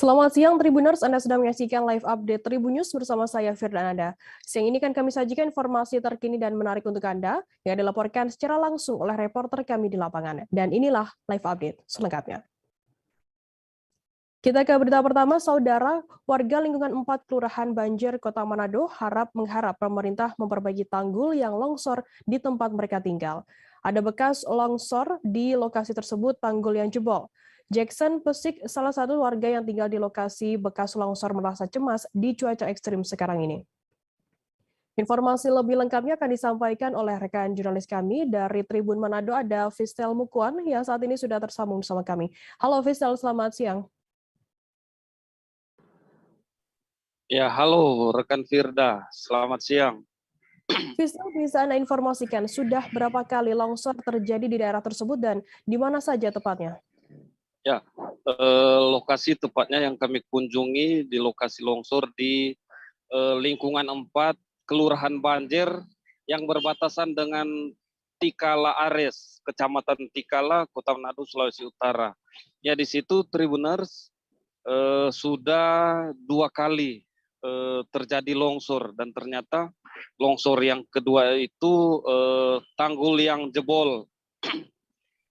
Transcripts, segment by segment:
Selamat siang Tribuners, Anda sedang menyaksikan live update Tribun News bersama saya Firda Ananda. Siang ini kan kami sajikan informasi terkini dan menarik untuk Anda yang dilaporkan secara langsung oleh reporter kami di lapangan. Dan inilah live update selengkapnya. Kita ke berita pertama, saudara, warga lingkungan 4 Kelurahan Banjir, Kota Manado mengharap pemerintah memperbaiki tanggul yang longsor di tempat mereka tinggal. Ada bekas longsor di lokasi tersebut, tanggul yang jebol. Jackson Pesik, salah satu warga yang tinggal di lokasi bekas longsor merasa cemas di cuaca ekstrim sekarang ini. Informasi lebih lengkapnya akan disampaikan oleh rekan jurnalis kami dari Tribun Manado, ada Fistel Mukuan yang saat ini sudah tersambung bersama kami. Halo Fistel, selamat siang. Ya, halo rekan Firda, selamat siang. Fistel, bisa Anda informasikan sudah berapa kali longsor terjadi di daerah tersebut dan di mana saja tepatnya? Ya, lokasi tepatnya yang kami kunjungi di lokasi longsor di lingkungan 4 Kelurahan Banjir yang berbatasan dengan Tikala Ares, Kecamatan Tikala, Kota Manado, Sulawesi Utara. Ya, di situ Tribuners sudah 2 kali terjadi longsor dan ternyata longsor yang kedua itu tanggul yang jebol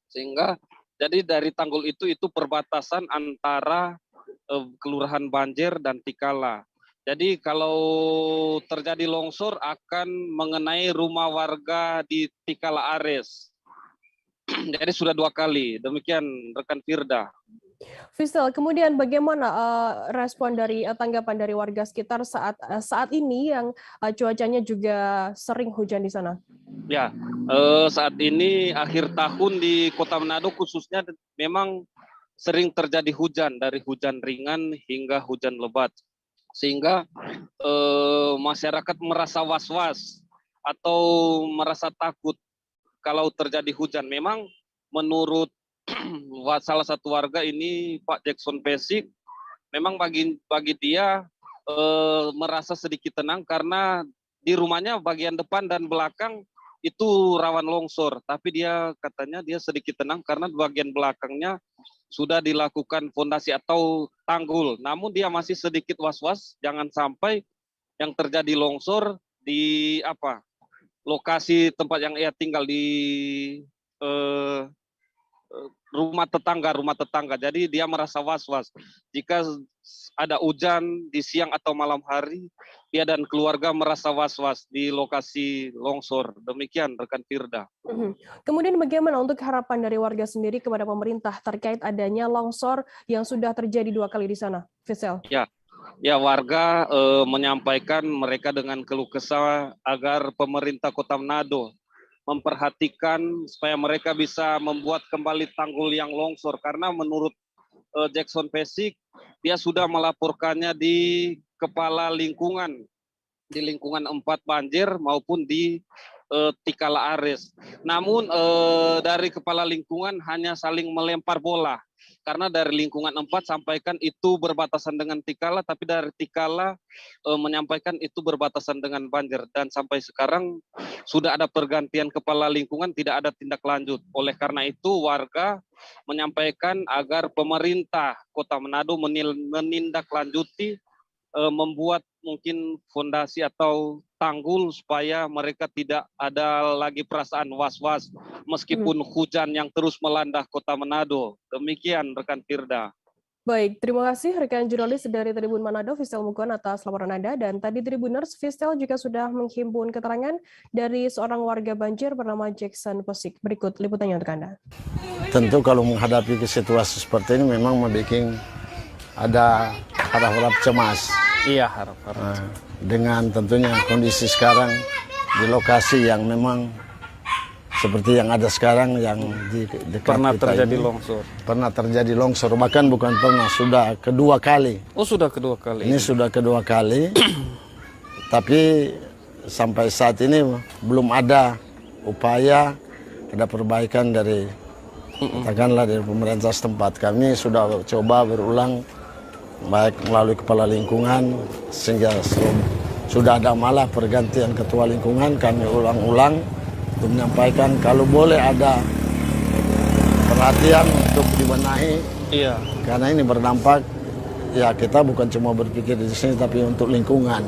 sehingga jadi dari tanggul itu perbatasan antara Kelurahan Banjir dan Tikala. Jadi kalau terjadi longsor akan mengenai rumah warga di Tikala Ares. Jadi sudah 2 kali. Demikian rekan Firda. Fistel, kemudian bagaimana respon dari tanggapan dari warga sekitar saat ini yang cuacanya juga sering hujan di sana? Ya, saat ini akhir tahun di Kota Manado khususnya memang sering terjadi hujan, dari hujan ringan hingga hujan lebat, sehingga masyarakat merasa was-was atau merasa takut kalau terjadi hujan. Memang menurut salah satu warga ini, Pak Jackson Pesik, memang bagi dia merasa sedikit tenang karena di rumahnya bagian depan dan belakang itu rawan longsor, tapi dia katanya dia sedikit tenang karena bagian belakangnya sudah dilakukan fondasi atau tanggul. Namun dia masih sedikit was-was jangan sampai yang terjadi longsor di lokasi tempat yang ia tinggal di rumah tetangga. Jadi dia merasa was-was. Jika ada hujan di siang atau malam hari, dia dan keluarga merasa was-was di lokasi longsor. Demikian rekan Firda. Kemudian bagaimana untuk harapan dari warga sendiri kepada pemerintah terkait adanya longsor yang sudah terjadi 2 kali di sana, Fistel? Ya, warga menyampaikan mereka dengan keluh kesah agar pemerintah Kota Manado memperhatikan supaya mereka bisa membuat kembali tanggul yang longsor, karena menurut Jackson Pesik dia sudah melaporkannya di kepala lingkungan di lingkungan 4 Banjir maupun di Tikala Ares. Namun dari kepala lingkungan hanya saling melempar bola, karena dari lingkungan 4 sampaikan itu berbatasan dengan Tikala, tapi dari Tikala menyampaikan itu berbatasan dengan Banjir, dan sampai sekarang sudah ada pergantian kepala lingkungan, tidak ada tindak lanjut. Oleh karena itu warga menyampaikan agar pemerintah Kota Manado menindaklanjuti membuat mungkin fondasi atau tanggul supaya mereka tidak ada lagi perasaan was-was meskipun hujan yang terus melanda Kota Manado. Demikian rekan Firda. Baik, terima kasih rekan jurnalis dari Tribun Manado, Fistel Mukuan, atas laporan Anda. Dan tadi Tribuners, Fistel juga sudah menghimpun keterangan dari seorang warga Banjir bernama Jackson Pesik. Berikut liputannya untuk Anda. Tentu kalau menghadapi situasi seperti ini memang membuat ada harap-harap cemas. Iya, harap-harap. Dengan tentunya kondisi sekarang di lokasi yang memang seperti yang ada sekarang, yang di dekat pernah kita terjadi ini, longsor. Pernah terjadi longsor, bahkan bukan pernah, sudah kedua kali. Oh, sudah kedua kali. Ini sudah kedua kali. Tapi sampai saat ini belum ada upaya, ada perbaikan dari katakanlah dari pemerintah setempat. Kami sudah coba berulang, baik melalui kepala lingkungan, sehingga sudah ada malah pergantian ketua lingkungan. Kami ulang-ulang untuk menyampaikan kalau boleh ada perhatian untuk dibenahi, karena ini berdampak ya kita bukan cuma berpikir di sini tapi untuk lingkungan.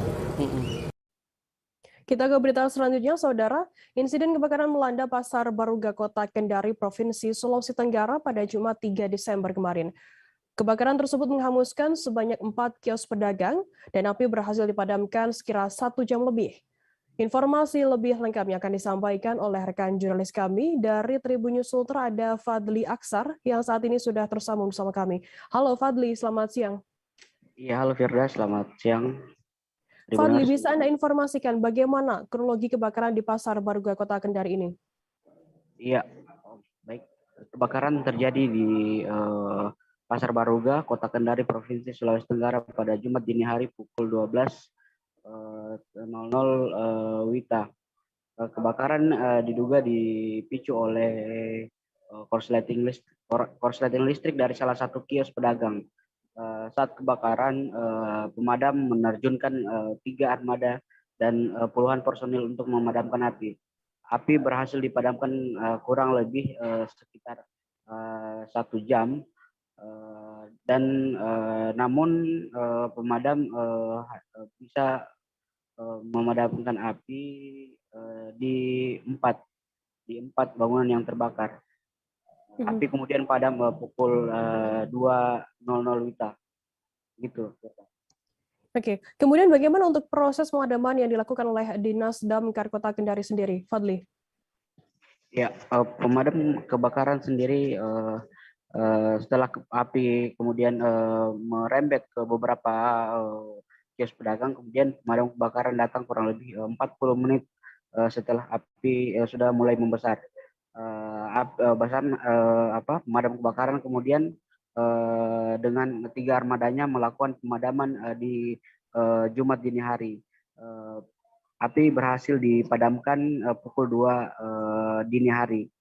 Kita ke berita selanjutnya, Saudara. Insiden kebakaran melanda Pasar Baruga, Kota Kendari, Provinsi Sulawesi Tenggara pada Jumat 3 Desember kemarin. Kebakaran tersebut menghanguskan sebanyak 4 kios pedagang dan api berhasil dipadamkan sekira 1 jam lebih. Informasi lebih lengkapnya akan disampaikan oleh rekan jurnalis kami dari Tribun News Ultra, ada Fadli Aksar yang saat ini sudah tersambung bersama kami. Halo Fadli, selamat siang. Iya, halo Firda, selamat siang. Fadli, bisa Anda informasikan bagaimana kronologi kebakaran di Pasar Baruga, Kota Kendari ini? Iya, baik. Kebakaran terjadi di Pasar Baruga, Kota Kendari, Provinsi Sulawesi Tenggara pada Jumat dini hari pukul 12.00 WITA. Kebakaran diduga dipicu oleh korsleting listrik dari salah satu kios pedagang. Saat kebakaran, pemadam menerjunkan 3 armada dan puluhan personil untuk memadamkan api. Api berhasil dipadamkan kurang lebih sekitar 1 jam, dan namun pemadam bisa memadamkan api di empat bangunan yang terbakar. Api kemudian padam pukul 2.00 WITA. Gitu. Oke, kemudian bagaimana untuk proses pemadaman yang dilakukan oleh Dinas Damkar Kota Kendari sendiri, Fadli? Ya, pemadam kebakaran sendiri setelah api kemudian merembet ke beberapa kios pedagang, kemudian pemadam kebakaran datang kurang lebih 40 menit setelah api sudah mulai membesar. Pemadam kebakaran kemudian dengan 3 armadanya melakukan pemadaman di Jumat dini hari. Api berhasil dipadamkan pukul 2 dini hari.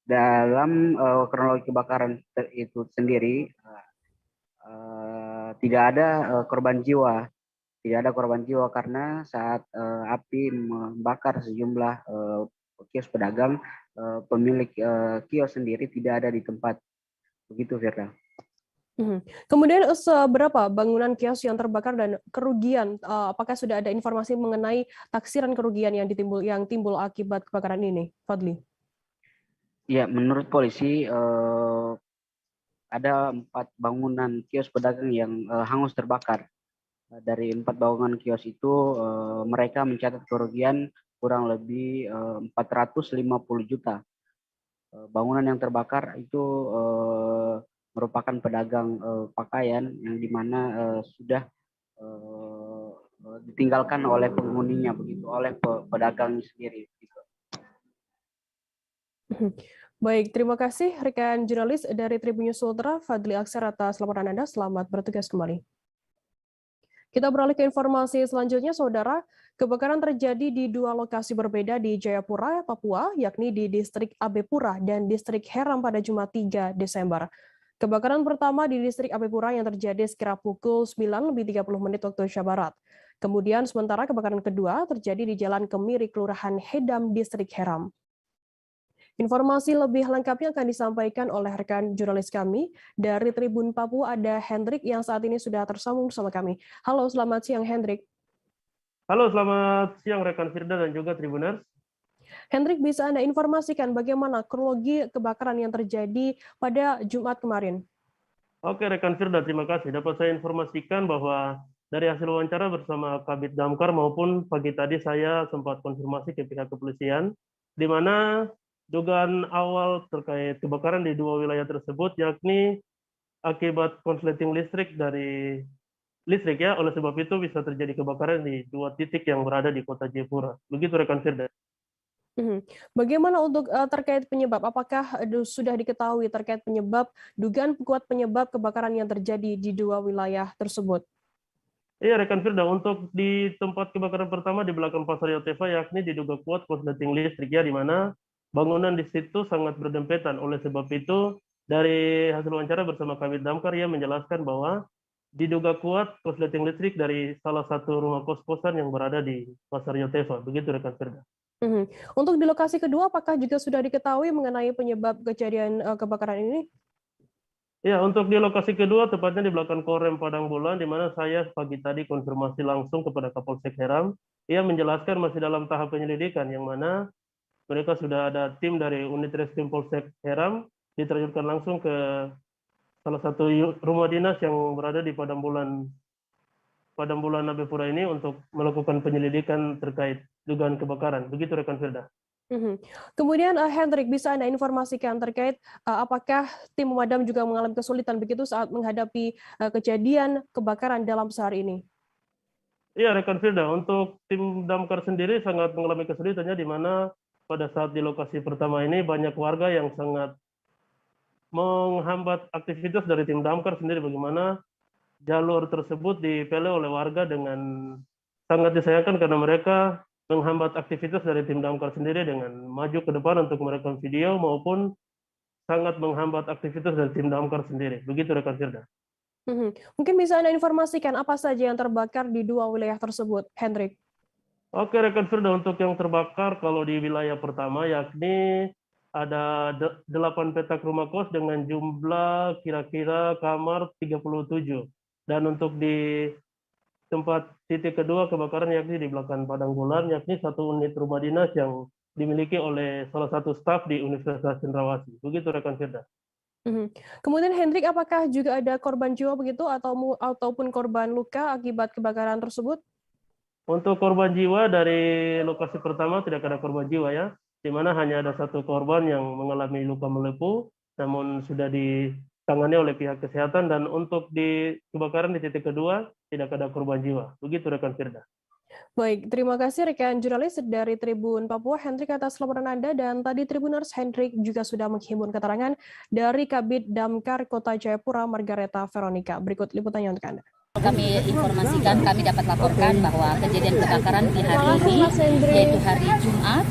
Dalam kronologi kebakaran itu sendiri tidak ada korban jiwa. Tidak ada korban jiwa karena saat api membakar sejumlah kios pedagang, pemilik kios sendiri tidak ada di tempat. Begitu, Firda. Kemudian seberapa bangunan kios yang terbakar dan kerugian? Apakah sudah ada informasi mengenai taksiran kerugian yang timbul akibat kebakaran ini, Fadli? Ya, menurut polisi ada 4 bangunan kios pedagang yang hangus terbakar. Dari 4 bangunan kios itu mereka mencatat kerugian kurang lebih 450 juta. Bangunan yang terbakar itu merupakan pedagang pakaian yang dimana sudah ditinggalkan oleh penghuninya, begitu, oleh pedagang sendiri. Gitu. Baik, terima kasih rekan jurnalis dari Tribun News Ultra, Fadli Aksar, atas laporan Anda. Selamat bertugas kembali. Kita beralih ke informasi selanjutnya, Saudara. Kebakaran terjadi di 2 lokasi berbeda di Jayapura, Papua, yakni di Distrik Abepura dan Distrik Heram pada Jumat 3 Desember. Kebakaran pertama di Distrik Abepura yang terjadi sekira pukul 9:30 waktu Indonesia Barat. Kemudian sementara kebakaran kedua terjadi di Jalan Kemiri, Kelurahan Hedam, Distrik Heram. Informasi lebih lengkapnya akan disampaikan oleh rekan jurnalis kami dari Tribun Papua, ada Hendrik yang saat ini sudah tersambung bersama kami. Halo, selamat siang Hendrik. Halo, selamat siang rekan Firda dan juga Tribuners. Hendrik, bisa Anda informasikan bagaimana kronologi kebakaran yang terjadi pada Jumat kemarin? Oke rekan Firda, terima kasih. Dapat saya informasikan bahwa dari hasil wawancara bersama Kabid Damkar maupun pagi tadi saya sempat konfirmasi ke pihak kepolisian, di mana dugaan awal terkait kebakaran di 2 wilayah tersebut, yakni akibat konsleting listrik ya, oleh sebab itu bisa terjadi kebakaran di 2 titik yang berada di Kota Jayapura. Begitu rekan Firda. Bagaimana untuk terkait penyebab? Apakah sudah diketahui terkait dugaan kuat penyebab kebakaran yang terjadi di 2 wilayah tersebut? Iya rekan Firda, untuk di tempat kebakaran pertama di belakang Pasar Yotefa, yakni diduga kuat konsleting listrik ya, di mana bangunan di situ sangat berdempetan. Oleh sebab itu, dari hasil wawancara bersama Kabid Damkar, ia menjelaskan bahwa diduga kuat konsleting listrik dari salah satu rumah kos-kosan yang berada di Pasar Yotefa. Begitu rekan Firda. Untuk di lokasi kedua, apakah juga sudah diketahui mengenai penyebab kejadian kebakaran ini? Ya, untuk di lokasi kedua, tepatnya di belakang Korem Padang Bulan, di mana saya pagi tadi konfirmasi langsung kepada Kapolsek Heram. Ia menjelaskan masih dalam tahap penyelidikan, yang mana mereka sudah ada tim dari unit reskrim Polsek Heram, diterjunkan langsung ke salah satu rumah dinas yang berada di Padang Bulan Nabepura ini untuk melakukan penyelidikan terkait dugaan kebakaran. Begitu rekan Firda. Kemudian Hendrik, bisa Anda informasikan terkait apakah tim pemadam juga mengalami kesulitan begitu saat menghadapi kejadian kebakaran dalam sehari ini? Iya, rekan Firda, untuk tim damkar sendiri sangat mengalami kesulitannya, di mana pada saat di lokasi pertama ini banyak warga yang sangat menghambat aktivitas dari tim damkar sendiri, bagaimana jalur tersebut dipele oleh warga dengan sangat disayangkan karena mereka menghambat aktivitas dari tim damkar sendiri dengan maju ke depan untuk merekam video maupun sangat menghambat aktivitas dari tim damkar sendiri. Begitu rekan Firda. Mungkin bisa Anda informasikan apa saja yang terbakar di dua wilayah tersebut, Hendrik? Oke rekan Firda, untuk yang terbakar kalau di wilayah pertama yakni ada 8 petak rumah kos dengan jumlah kira-kira kamar 37. Dan untuk di tempat titik kedua kebakaran yakni di belakang Padang Bulan, yakni satu unit rumah dinas yang dimiliki oleh salah satu staf di Universitas Cendrawasih. Begitu rekan Firda. Kemudian Hendrik, apakah juga ada korban jiwa begitu ataupun korban luka akibat kebakaran tersebut? Untuk korban jiwa dari lokasi pertama tidak ada korban jiwa ya, di mana hanya ada satu korban yang mengalami luka melepuh, namun sudah ditangani oleh pihak kesehatan, dan untuk di kebakaran di titik kedua tidak ada korban jiwa. Begitu rekan Firda. Baik, terima kasih rekan jurnalis dari Tribun Papua, Hendrik, atas laporan Anda, dan tadi Tribuners Hendrik juga sudah menghimpun keterangan dari Kabid Damkar Kota Jayapura, Margareta Veronica. Berikut liputannya untuk Anda. Kami informasikan, kami dapat laporkan bahwa kejadian kebakaran di hari ini, yaitu hari Jumat,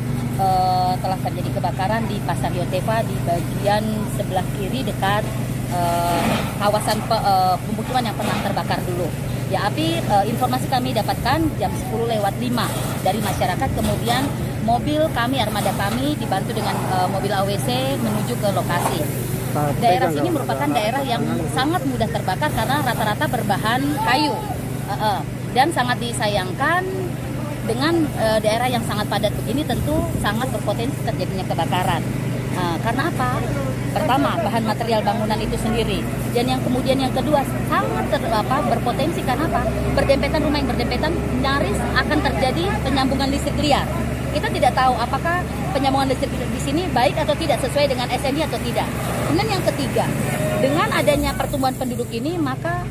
telah terjadi kebakaran di Pasar Yotefa di bagian sebelah kiri dekat kawasan pemukiman yang pernah terbakar dulu. Ya, api informasi kami dapatkan jam 10:05 dari masyarakat, kemudian mobil kami, armada kami dibantu dengan mobil AWC menuju ke lokasi. Daerah sini merupakan daerah yang sangat mudah terbakar karena rata-rata berbahan kayu dan sangat disayangkan dengan daerah yang sangat padat begini tentu sangat berpotensi terjadinya kebakaran. Karena apa? Pertama, bahan material bangunan itu sendiri, dan yang kemudian yang kedua sangat berpotensi karena apa? Berdempetan, rumah yang berdempetan nyaris akan terjadi penyambungan listrik liar. Kita tidak tahu apakah penyambungan listrik di sini baik atau tidak, sesuai dengan SNI atau tidak. Kemudian yang ketiga, dengan adanya pertumbuhan penduduk ini, maka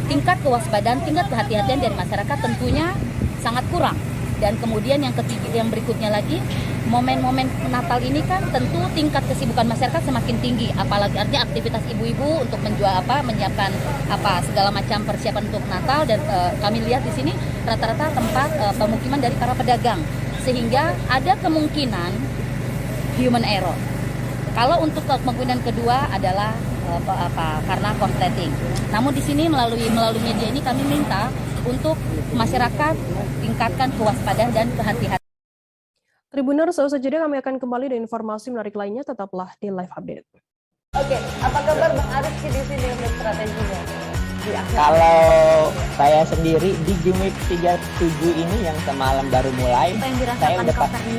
tingkat kewaspadaan, tingkat kehati-hatian dari masyarakat tentunya sangat kurang. Dan kemudian yang ketiga, yang berikutnya lagi, momen-momen Natal ini kan tentu tingkat kesibukan masyarakat semakin tinggi, apalagi artinya aktivitas ibu-ibu untuk menyiapkan segala macam persiapan untuk Natal, dan kami lihat di sini rata-rata tempat pemukiman dari para pedagang, sehingga ada kemungkinan human error. Kalau untuk kemungkinan kedua adalah karena konsleting. Namun di sini melalui media ini kami minta untuk masyarakat tingkatkan kewaspadaan dan kehati-hatian. Tribuners, seusai jeda kami akan kembali dengan informasi menarik lainnya, tetaplah di Live Update. Oke, apa kabar Bang Arif di sini untuk strateginya? Kalau saya sendiri di game week 37 ini yang semalam baru mulai, saya udah pasti.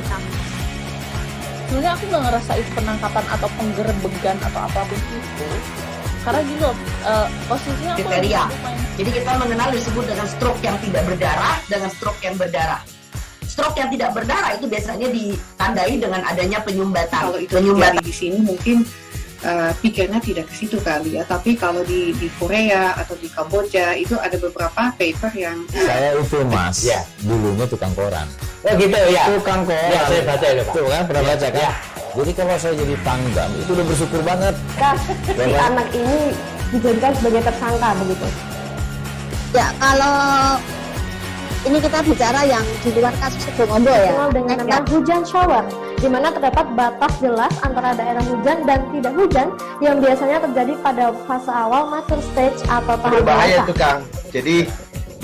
Sebenarnya aku nggak ngerasain penangkapan atau penggerbegan atau apapun itu. Karena gitu, posisinya aku kriteria. Jadi kita mengenal disebut dengan stroke yang tidak berdarah dengan stroke yang berdarah. Stroke yang tidak berdarah itu biasanya ditandai dengan adanya penyumbatan. Kalau itu terjadi di sini mungkin pikirnya tidak ke situ kali ya. Tapi kalau di Korea atau di Kamboja itu ada beberapa paper yang saya itu Mas, ya, dulunya tukang koran. Oh gitu ya. Tukang koran. Ya, saya baca itu Pak. Tuh kan pernah baca kan? Ya. Jadi kalau saya jadi pangdam itu udah bersyukur banget. Si anak ini dijadikan sebagai tersangka begitu. Ya, kalau ini kita bicara yang di luar kasus Sebongondo ya. Dengan nama hujan shower, di mana terdapat batas jelas antara daerah hujan dan tidak hujan yang biasanya terjadi pada fase awal mature stage atau tahap berbahaya itu Kang. Jadi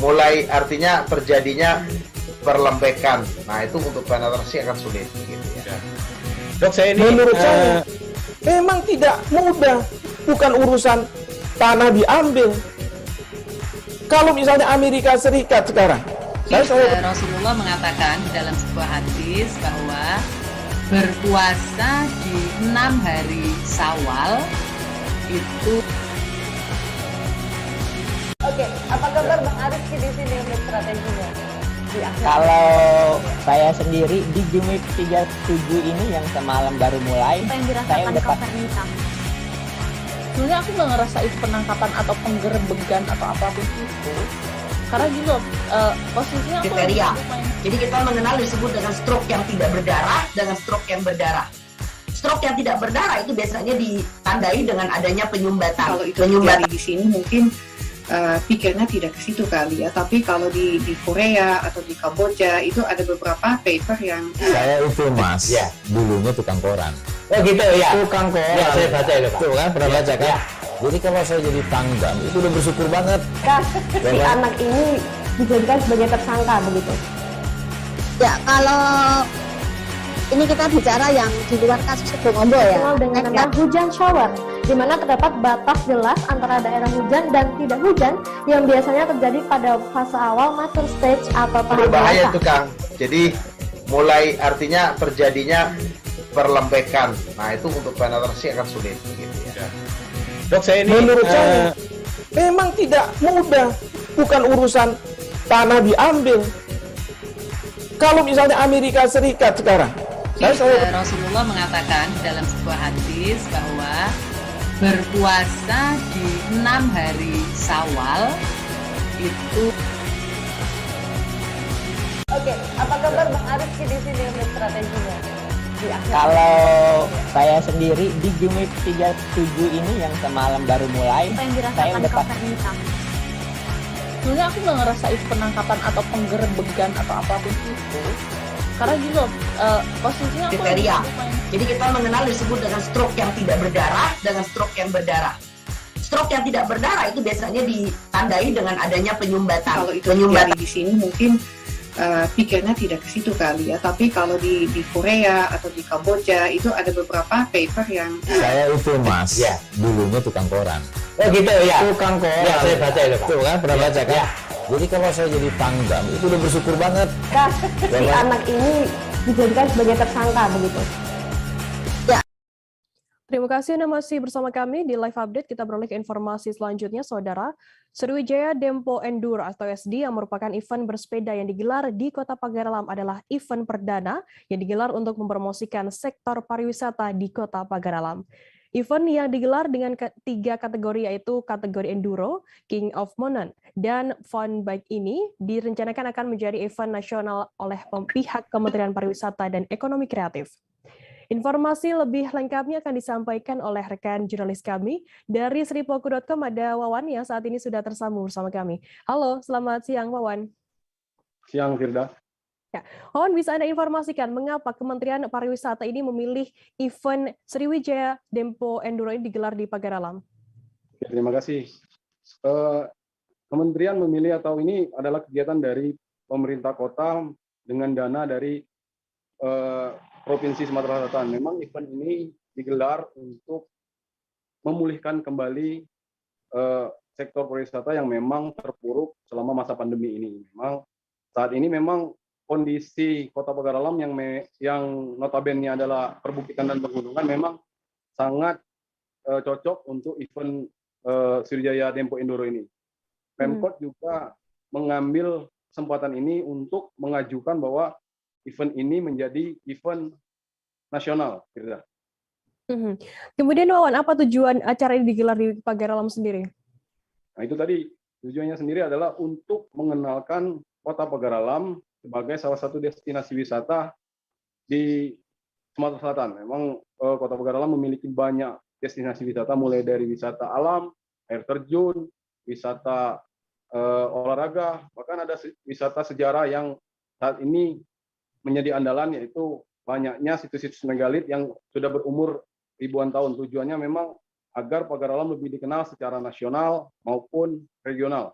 mulai artinya terjadinya perlembekan. Nah itu untuk penetrasi akan sulit. Gitu ya. Dok, saya ini menurut saya memang tidak mudah bukan urusan tanah diambil. Kalau misalnya Amerika Serikat sekarang, Rasulullah mengatakan di dalam sebuah hadis bahwa berpuasa di 6 hari Syawal itu. Oke, apa kabar Bang Ariski di sini untuk strateginya? Kalau saya sendiri di Jumit 37 ini yang semalam baru mulai, saya udah sebenarnya aku nggak ngerasain penangkapan atau penggerbegan atau apapun itu, karena gitu posisinya aku kriteria. Jadi kita mengenal disebut dengan stroke yang tidak berdarah dengan stroke yang berdarah. Stroke yang tidak berdarah itu biasanya ditandai dengan adanya penyumbatan. Kalau itu terjadi di sini mungkin pikirnya tidak ke situ kali ya, tapi kalau di Korea atau di Kamboja itu ada beberapa paper yang saya itu Mas, ya, dulunya tukang koran. Oh gitu ya. Tukang koran. Ya, saya baca itu Pak. Tuh kan pernah baca kan? Ya. Jadi kalau saya jadi Pangdam itu udah bersyukur banget. Si anak ini dijadikan sebagai tersangka begitu. Ya, kalau ini kita bicara yang di luar kasus Sebongombo ya. Dikenal dengan nama hujan shower, di mana terdapat batas jelas antara daerah hujan dan tidak hujan yang biasanya terjadi pada fase awal mature stage atau tahap Berbahaya dewasa. itu Kang. Jadi mulai artinya terjadinya perlembekan. Nah itu untuk penetrasi akan sulit. Gitu ya. Dok, saya ini menurut saya memang tidak mudah, bukan urusan tanah diambil. Kalau misalnya Amerika Serikat sekarang, Rasulullah mengatakan dalam sebuah hadis bahwa berpuasa di 6 hari Syawal itu. Oke, apa kabar Bang Ariski di sini untuk strateginya? Kalau saya sendiri di Jumit 37 ini yang semalam baru mulai, saya udah sebenarnya aku nggak ngerasain penangkapan atau penggerbegan atau apapun itu, karena gitu posisinya aku kriteria. Jadi kita mengenal disebut dengan stroke yang tidak berdarah dengan stroke yang berdarah. Stroke yang tidak berdarah itu biasanya ditandai dengan adanya penyumbatan. Kalau itu terjadi di sini mungkin pikirnya tidak ke situ kali ya, tapi kalau di Korea atau di Kamboja itu ada beberapa paper yang saya itu Mas, ya, dulunya tukang koran. Oh gitu ya. Tukang koran. Ya, saya baca itu Pak. Tuh kan pernah baca kan? Ya. Jadi kalau saya jadi Pangdam itu udah bersyukur banget. Si anak ini dijadikan sebagai tersangka begitu. Terima kasih Anda masih bersama kami di Live Update. Kita beralih ke informasi selanjutnya, Saudara. Sriwijaya Dempo Enduro atau SD yang merupakan event bersepeda yang digelar di Kota Pagar Alam adalah event perdana yang digelar untuk mempromosikan sektor pariwisata di Kota Pagar Alam. Event yang digelar dengan 3 kategori yaitu kategori Enduro, King of Mountain, dan Fun Bike ini direncanakan akan menjadi event nasional oleh pihak Kementerian Pariwisata dan Ekonomi Kreatif. Informasi lebih lengkapnya akan disampaikan oleh rekan jurnalis kami dari sripoku.com, ada Wawan yang saat ini sudah tersambung bersama kami. Halo, selamat siang Wawan. Siang Firda. Ya, Wawan, bisa Anda informasikan mengapa Kementerian Pariwisata ini memilih event Sriwijaya Dempo Enduro ini digelar di Pagar Alam? Ya, terima kasih. Kementerian memilih atau ini adalah kegiatan dari pemerintah kota dengan dana dari Provinsi Sumatera Selatan. Memang event ini digelar untuk memulihkan kembali sektor pariwisata yang memang terpuruk selama masa pandemi ini. Memang saat ini memang kondisi Kota Pagar Alam yang notabene adalah perbukitan dan pegunungan memang sangat cocok untuk event Sriwijaya Dempo Enduro ini. Pemkot juga mengambil kesempatan ini untuk mengajukan bahwa event ini menjadi event nasional. Kemudian Wawan, apa tujuan acara ini digelar di Pagar Alam sendiri? Nah itu tadi, tujuannya sendiri adalah untuk mengenalkan Kota Pagar Alam sebagai salah satu destinasi wisata di Sumatera Selatan. Memang Kota Pagar Alam memiliki banyak destinasi wisata, mulai dari wisata alam, air terjun, wisata olahraga, bahkan ada wisata sejarah yang saat ini menjadi andalan, yaitu banyaknya situs-situs megalit yang sudah berumur ribuan tahun. Tujuannya memang agar Pagar Alam lebih dikenal secara nasional maupun regional.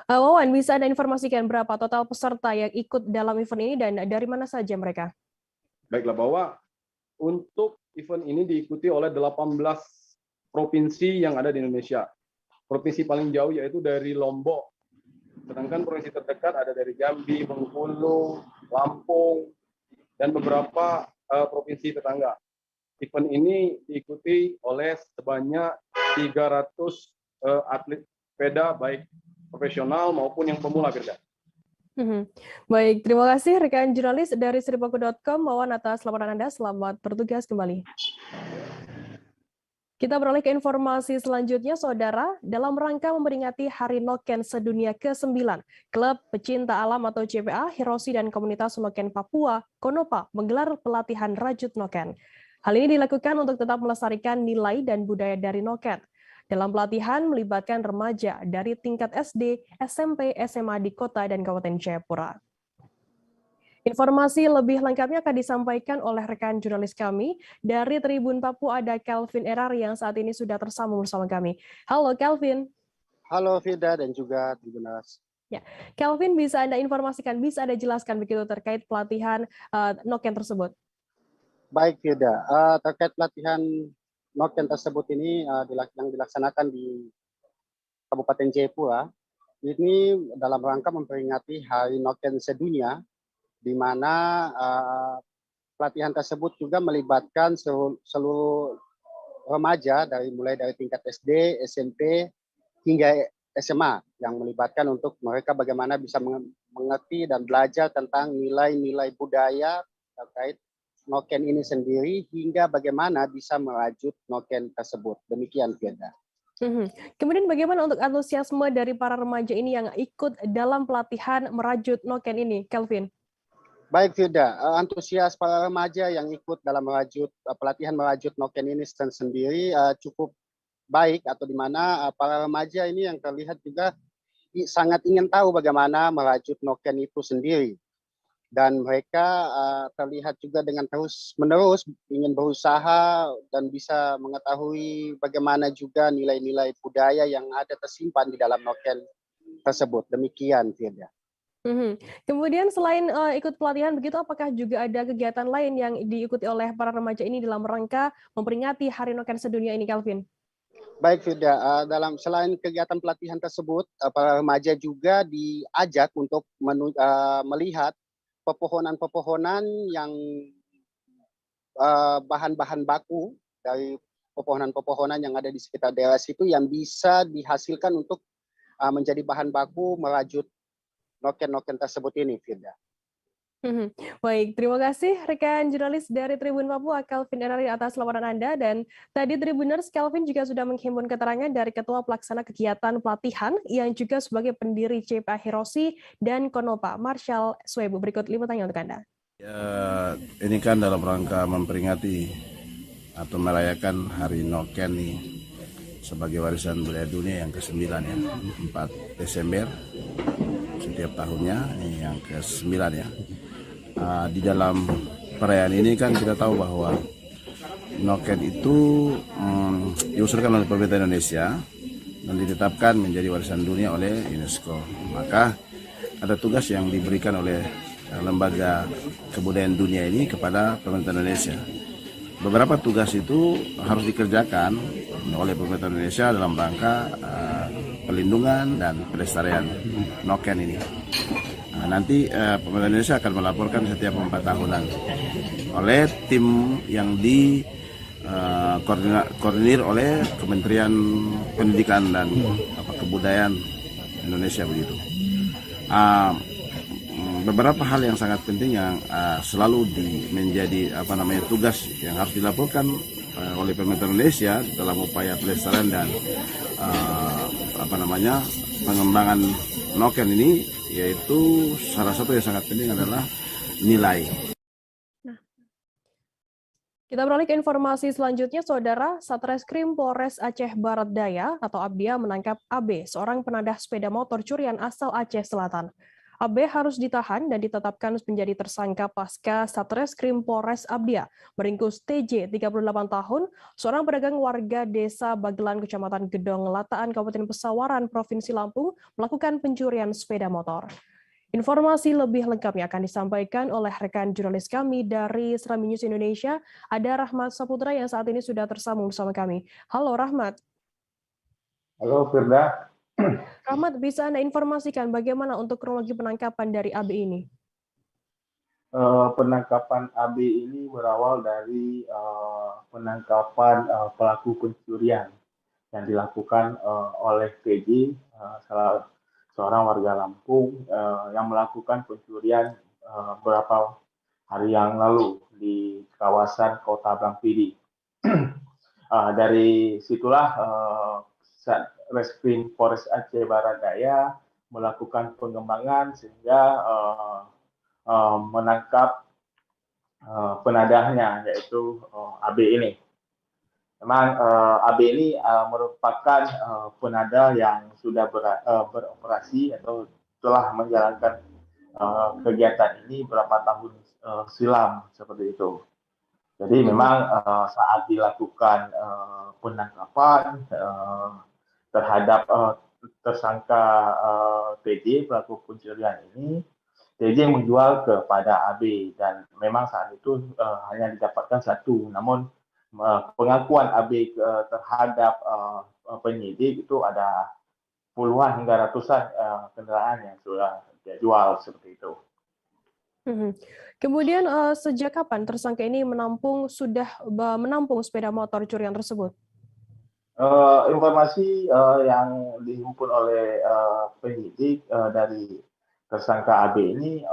Wawan, bisa Anda informasikan berapa total peserta yang ikut dalam event ini dan dari mana saja mereka? Baiklah, bahwa untuk event ini diikuti oleh 18 provinsi yang ada di Indonesia. Provinsi paling jauh yaitu dari Lombok. Sedangkan provinsi terdekat ada dari Jambi, Bengkulu, Lampung, dan beberapa provinsi tetangga. Event ini diikuti oleh sebanyak 300 atlet sepeda, baik profesional maupun yang pemula, Firda. Baik, terima kasih rekan jurnalis dari Seripaku.com, Wawan, atas laporan Anda. Selamat bertugas kembali. Kita beralih ke informasi selanjutnya, Saudara. Dalam rangka memperingati Hari Noken Sedunia ke-9, Klub Pecinta Alam atau CPA, Hiroshi dan Komunitas Noken Papua, Konopa, menggelar pelatihan rajut Noken. Hal ini dilakukan untuk tetap melestarikan nilai dan budaya dari Noken. Dalam pelatihan melibatkan remaja dari tingkat SD, SMP, SMA di kota dan Kabupaten Jayapura. Informasi lebih lengkapnya akan disampaikan oleh rekan jurnalis kami dari Tribun Papua, ada Kelvin Erar yang saat ini sudah tersambung bersama kami. Halo Kelvin. Halo Firda dan juga Tribunas. Ya, Kelvin, bisa Anda informasikan, bisa Anda jelaskan begitu terkait pelatihan Noken tersebut? Baik Firda, terkait pelatihan Noken tersebut ini yang dilaksanakan di Kabupaten Jayapura, ini dalam rangka memperingati Hari Noken Sedunia, di mana pelatihan tersebut juga melibatkan seluruh remaja mulai dari tingkat SD, SMP, hingga SMA yang melibatkan untuk mereka bagaimana bisa mengerti dan belajar tentang nilai-nilai budaya terkait Noken ini sendiri hingga bagaimana bisa merajut Noken tersebut. Demikian, Firda. Kemudian bagaimana untuk antusiasme dari para remaja ini yang ikut dalam pelatihan merajut Noken ini, Kelvin? Baik Firda, antusias para remaja yang ikut dalam pelatihan merajut Noken ini sendiri cukup baik, atau di mana para remaja ini yang terlihat juga sangat ingin tahu bagaimana merajut Noken itu sendiri. Dan mereka terlihat juga dengan terus-menerus ingin berusaha dan bisa mengetahui bagaimana juga nilai-nilai budaya yang ada tersimpan di dalam Noken tersebut. Demikian Firda. Kemudian selain ikut pelatihan begitu, apakah juga ada kegiatan lain yang diikuti oleh para remaja ini dalam rangka memperingati Hari Noken Sedunia ini, Kelvin? Baik Firda, selain kegiatan pelatihan tersebut, para remaja juga diajak untuk melihat pepohonan-pepohonan yang bahan-bahan baku dari pepohonan-pepohonan yang ada di sekitar daerah situ yang bisa dihasilkan untuk menjadi bahan baku merajut Noken-Noken tersebut ini, Firda. Baik, terima kasih rekan jurnalis dari Tribun Papua, Kelvin Erari, atas laporan Anda. Dan tadi Tribuners, Kelvin juga sudah menghimpun keterangan dari Ketua Pelaksana Kegiatan Pelatihan yang juga sebagai pendiri CPA Hiroshi dan Konopa, Marshall Swebu. Berikut liputannya untuk Anda. Ya, ini kan dalam rangka memperingati atau merayakan Hari Noken nih sebagai warisan budaya dunia yang ke-9 ya, 4 Desember setiap tahunnya, ini yang ke-9 ya. Di dalam perayaan ini kan kita tahu bahwa Noken itu diusulkan oleh pemerintah Indonesia dan ditetapkan menjadi warisan dunia oleh UNESCO. Maka ada tugas yang diberikan oleh lembaga kebudayaan dunia ini kepada pemerintah Indonesia. Beberapa tugas itu harus dikerjakan oleh pemerintah Indonesia dalam rangka pelindungan dan pelestarian Noken ini. Nanti pemerintah Indonesia akan melaporkan setiap 4 tahunan oleh tim yang koordinir oleh Kementerian Pendidikan dan Kebudayaan Indonesia begitu. Beberapa hal yang sangat penting yang selalu menjadi tugas yang harus dilaporkan oleh pemerintah Indonesia dalam upaya pelestarian dan pengembangan Noken ini, yaitu salah satu yang sangat penting adalah nilai. Kita beralih ke informasi selanjutnya, Saudara. Satreskrim Polres Aceh Barat Daya atau Abdia menangkap AB, seorang penadah sepeda motor curian asal Aceh Selatan. AB harus ditahan dan ditetapkan menjadi tersangka pasca Satreskrim Polres Abdia meringkus TJ 38 tahun, seorang pedagang warga Desa Bagelan, Kecamatan Gedong Lataan, Kabupaten Pesawaran, Provinsi Lampung, melakukan pencurian sepeda motor. Informasi lebih lengkapnya akan disampaikan oleh rekan jurnalis kami dari Serambi News Indonesia, ada Rahmat Saputra yang saat ini sudah tersambung bersama kami. Halo Rahmat. Halo Firda. Rahmat, bisa Anda informasikan bagaimana untuk kronologi penangkapan dari AB ini? Penangkapan AB ini berawal dari penangkapan pelaku pencurian yang dilakukan oleh PJ, salah seorang warga Lampung yang melakukan pencurian beberapa hari yang lalu di kawasan Kota Bangpidi. Dari situlah Reskrim Polres Aceh Barat Daya melakukan pengembangan sehingga menangkap penadahnya, yaitu AB ini. Memang AB ini merupakan penadah yang sudah beroperasi atau telah menjalankan kegiatan ini beberapa tahun silam seperti itu. Jadi memang saat dilakukan penangkapan terhadap tersangka PJ pelaku pencurian ini, PJ menjual kepada AB dan memang saat itu hanya didapatkan satu, namun pengakuan AB terhadap penyidik itu ada puluhan hingga ratusan kendaraan yang sudah dia jual seperti itu. Kemudian sejak kapan tersangka ini sudah menampung sepeda motor curian tersebut? Informasi yang dihimpun oleh penyidik dari tersangka AB ini,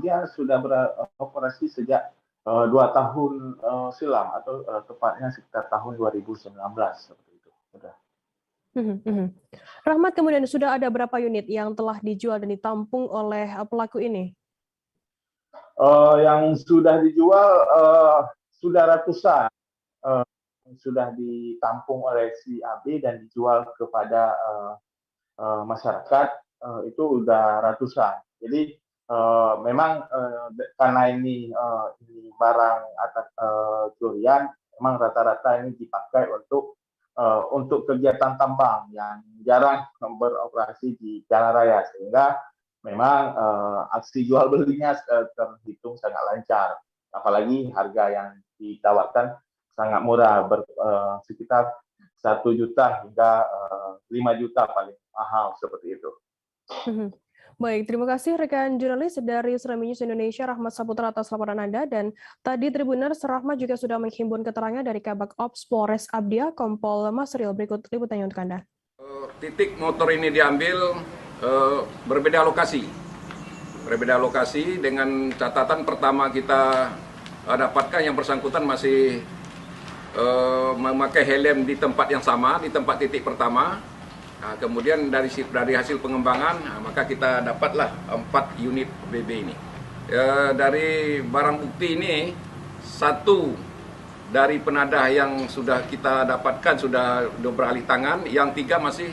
dia sudah beroperasi sejak 2 tahun silam atau tepatnya sekitar tahun 2019 seperti itu. Sudah. Rahmat, kemudian sudah ada berapa unit yang telah dijual dan ditampung oleh pelaku ini? Yang sudah dijual sudah ratusan, sudah ditampung oleh si AB dan dijual kepada masyarakat itu udah ratusan. Jadi memang karena ini barang atau curian, memang rata-rata ini dipakai untuk kegiatan tambang yang jarang beroperasi di jalan raya, sehingga memang aksi jual belinya terhitung sangat lancar, apalagi harga yang ditawarkan sangat murah, sekitar 1 juta hingga 5 juta paling mahal seperti itu. Baik, terima kasih rekan jurnalis dari Serambi News Indonesia, Rahmat Saputra atas laporan Anda. Dan tadi Tribuners, Rahmat juga sudah menghimpun keterangan dari Kabak Ops Polres Abdia, Kompol Masril. Berikut liputannya untuk Anda. Titik motor ini diambil berbeda lokasi. Berbeda lokasi dengan catatan pertama kita dapatkan yang bersangkutan masih memakai helm di tempat yang sama, di tempat titik pertama. Nah, kemudian dari hasil pengembangan, maka kita dapatlah 4 unit BB ini. Dari barang bukti ini, 1 dari penadah yang sudah kita dapatkan sudah beralih tangan, yang 3 masih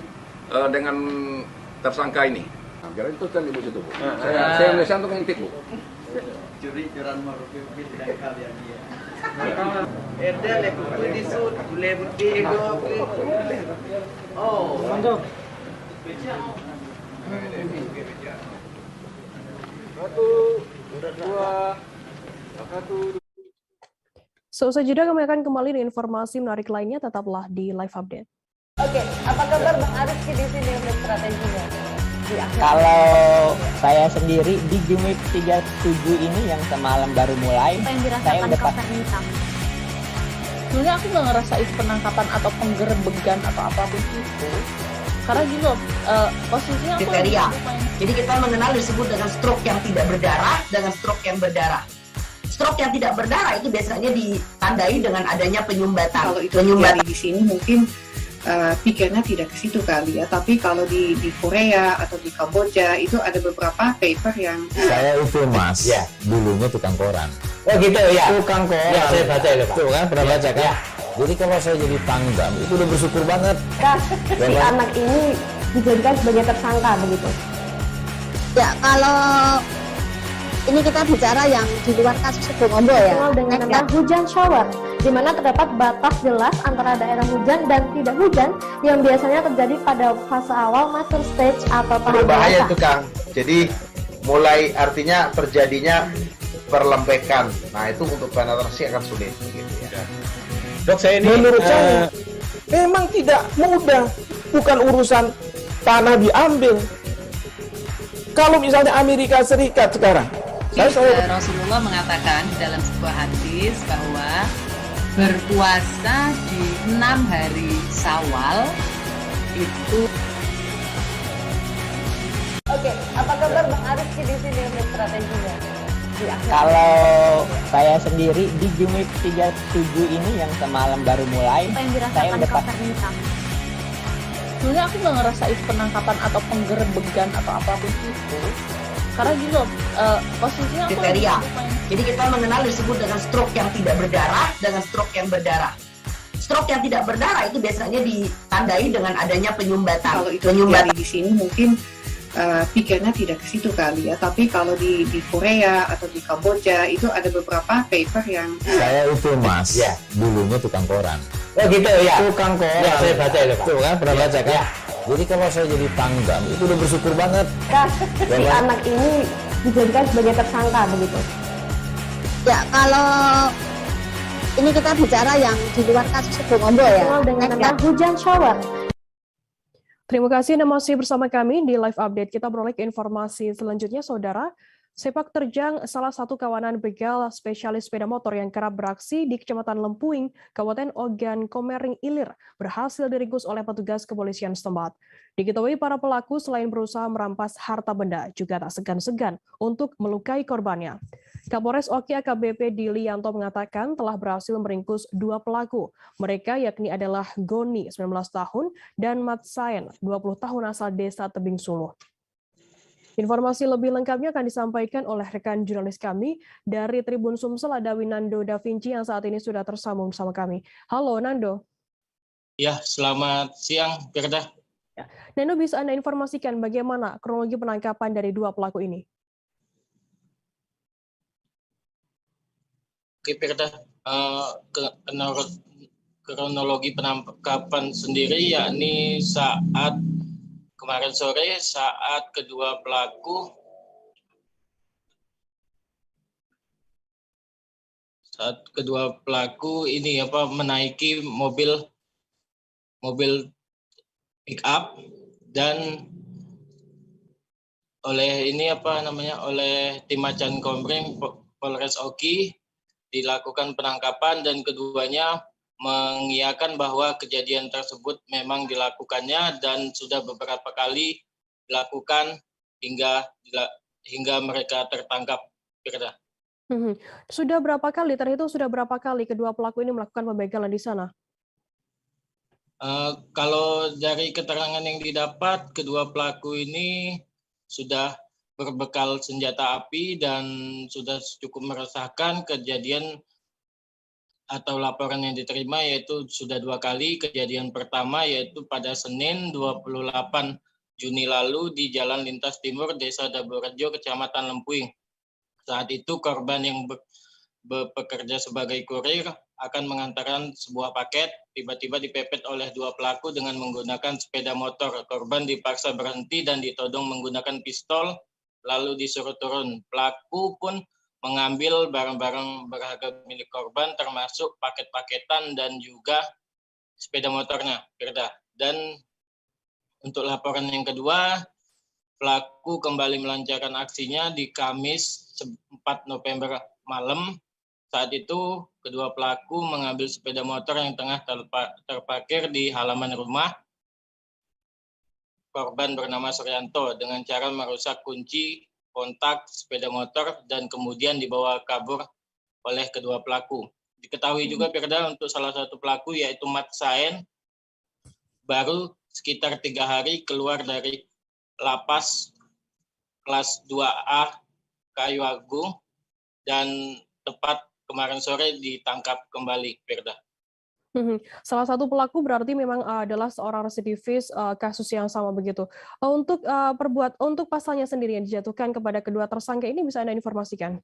dengan tersangka ini. Jadi itu kan ibu situ, Bu. Saya melihat untuk ngintip, Bu. Curi-curan merupakan bidang kalian dia. Ada lepas ini sud, boleh bukti itu. Oh, mantap. Seusai jeda kami akan kembali dengan informasi menarik lainnya, tetaplah di Live Update. Oke, apa kabar Bang Ariski di sini untuk strateginya? Kalau saya sendiri di Game Week 37 ini yang semalam baru mulai, saya udah sebenarnya aku nggak ngerasain penangkapan atau penggerebegan atau apapun itu, karena gitu posisinya aku kriteria. Jadi kita mengenal disebut dengan stroke yang tidak berdarah dengan stroke yang berdarah. Stroke yang tidak berdarah itu biasanya ditandai dengan adanya penyumbatan. Kalau itu terjadi di sini mungkin pikirnya tidak ke situ kali ya, tapi kalau di Korea atau di Kamboja itu ada beberapa paper yang saya itu Mas, ya, dulunya tukang koran. Oh gitu ya. Tukang koran. Ya, saya baca itu Pak. Tuh kan pernah baca kan? Ya. Jadi kalau saya jadi pangdam itu udah bersyukur banget. Si anak ini dijadikan sebagai tersangka begitu. Ya, kalau ini kita bicara yang di luar kasus Sebongombo ya. Dikenal dengan nama hujan shower, di mana terdapat batas jelas antara daerah hujan dan tidak hujan yang biasanya terjadi pada fase awal mature stage atau tahap berbahaya dewasa. itu Kang. Jadi mulai artinya terjadinya perlembekan. Nah itu untuk penetrasi akan sulit. Gitu ya. Dok, saya ini menurut saya memang tidak mudah, bukan urusan tanah diambil. Kalau misalnya Amerika Serikat sekarang, Rasulullah mengatakan dalam sebuah hadis bahwa berpuasa di 6 hari Syawal itu. Oke, apa kabar Bang Arifki di sini untuk strateginya? Kalau saya sendiri di Jumit 37 ini yang semalam baru mulai, saya udah sebenarnya aku nggak ngerasain penangkapan atau penggerebegan atau apapun itu, karena gitu posisinya aku kriteria. Jadi kita mengenal disebut dengan stroke yang tidak berdarah dengan stroke yang berdarah. Stroke yang tidak berdarah itu biasanya ditandai dengan adanya penyumbatan. Kalau itu terjadi di sini mungkin pikirnya tidak ke situ kali ya, tapi kalau di Korea atau di Kamboja itu ada beberapa paper yang saya itu mas, ya dulunya tukang koran. Oh gitu ya. Tukang koran. Ya saya baca itu Pak. Tuh kan pernah baca kan? Ya. Jadi kalau saya jadi tanggam itu udah bersyukur banget. Si anak ini dijadikan sebagai tersangka begitu. Ya kalau ini kita bicara yang di luar kasus Sebong Ombo ya. Dengan nama hujan shower. Terima kasih Anda masih bersama kami di Live Update. Kita beralih ke informasi selanjutnya, Saudara. Sepak terjang salah satu kawanan begal spesialis sepeda motor yang kerap beraksi di Kecamatan Lempuing, Kabupaten Ogan Komering Ilir, berhasil diringkus oleh petugas kepolisian setempat. Diketahui para pelaku selain berusaha merampas harta benda, juga tak segan-segan untuk melukai korbannya. Kapolres Oki AKBP Dilianto mengatakan telah berhasil meringkus 2 pelaku. Mereka yakni adalah Goni, 19 tahun, dan Mat Saen, 20 tahun asal desa Tebing Suluh. Informasi lebih lengkapnya akan disampaikan oleh rekan jurnalis kami dari Tribun Sumsel, ada Winando Da Vinci yang saat ini sudah tersambung bersama kami. Halo Nando. Ya, selamat siang, Firda. Ya. Nando, bisa Anda informasikan bagaimana kronologi penangkapan dari 2 pelaku ini? Oke, Firda, kronologi penangkapan sendiri yakni saat kemarin sore saat kedua ini menaiki mobil pick up dan oleh tim Macan Komering Polres Oki dilakukan penangkapan dan keduanya mengiyakan bahwa kejadian tersebut memang dilakukannya dan sudah beberapa kali dilakukan hingga mereka tertangkap. Sudah berapa kali, terhitung sudah berapa kali kedua pelaku ini melakukan pembegalan di sana? Kalau dari keterangan yang didapat, kedua pelaku ini sudah berbekal senjata api dan sudah cukup meresahkan. Kejadian atau laporan yang diterima yaitu sudah 2 kali. Kejadian pertama yaitu pada Senin 28 Juni lalu di Jalan Lintas Timur Desa Daborejo, Kecamatan Lempuing. Saat itu korban yang bekerja sebagai kurir akan mengantarkan sebuah paket, tiba-tiba dipepet oleh 2 pelaku dengan menggunakan sepeda motor. Korban dipaksa berhenti dan ditodong menggunakan pistol, lalu disuruh turun. Pelaku pun mengambil barang-barang berharga milik korban termasuk paket-paketan dan juga sepeda motornya, Firda. Dan untuk laporan yang kedua, pelaku kembali melancarkan aksinya di Kamis 4 November malam. Saat itu kedua pelaku mengambil sepeda motor yang tengah terparkir di halaman rumah korban bernama Suryanto dengan cara merusak kunci kontak sepeda motor dan kemudian dibawa kabur oleh kedua pelaku. Diketahui juga Firda untuk salah satu pelaku yaitu Mat Saen baru sekitar 3 hari keluar dari lapas kelas 2A Kayu Agung dan tepat kemarin sore ditangkap kembali, Firda. Salah satu pelaku berarti memang adalah seorang residivis kasus yang sama begitu. Untuk pasalnya sendiri yang dijatuhkan kepada kedua tersangka ini bisa Anda informasikan?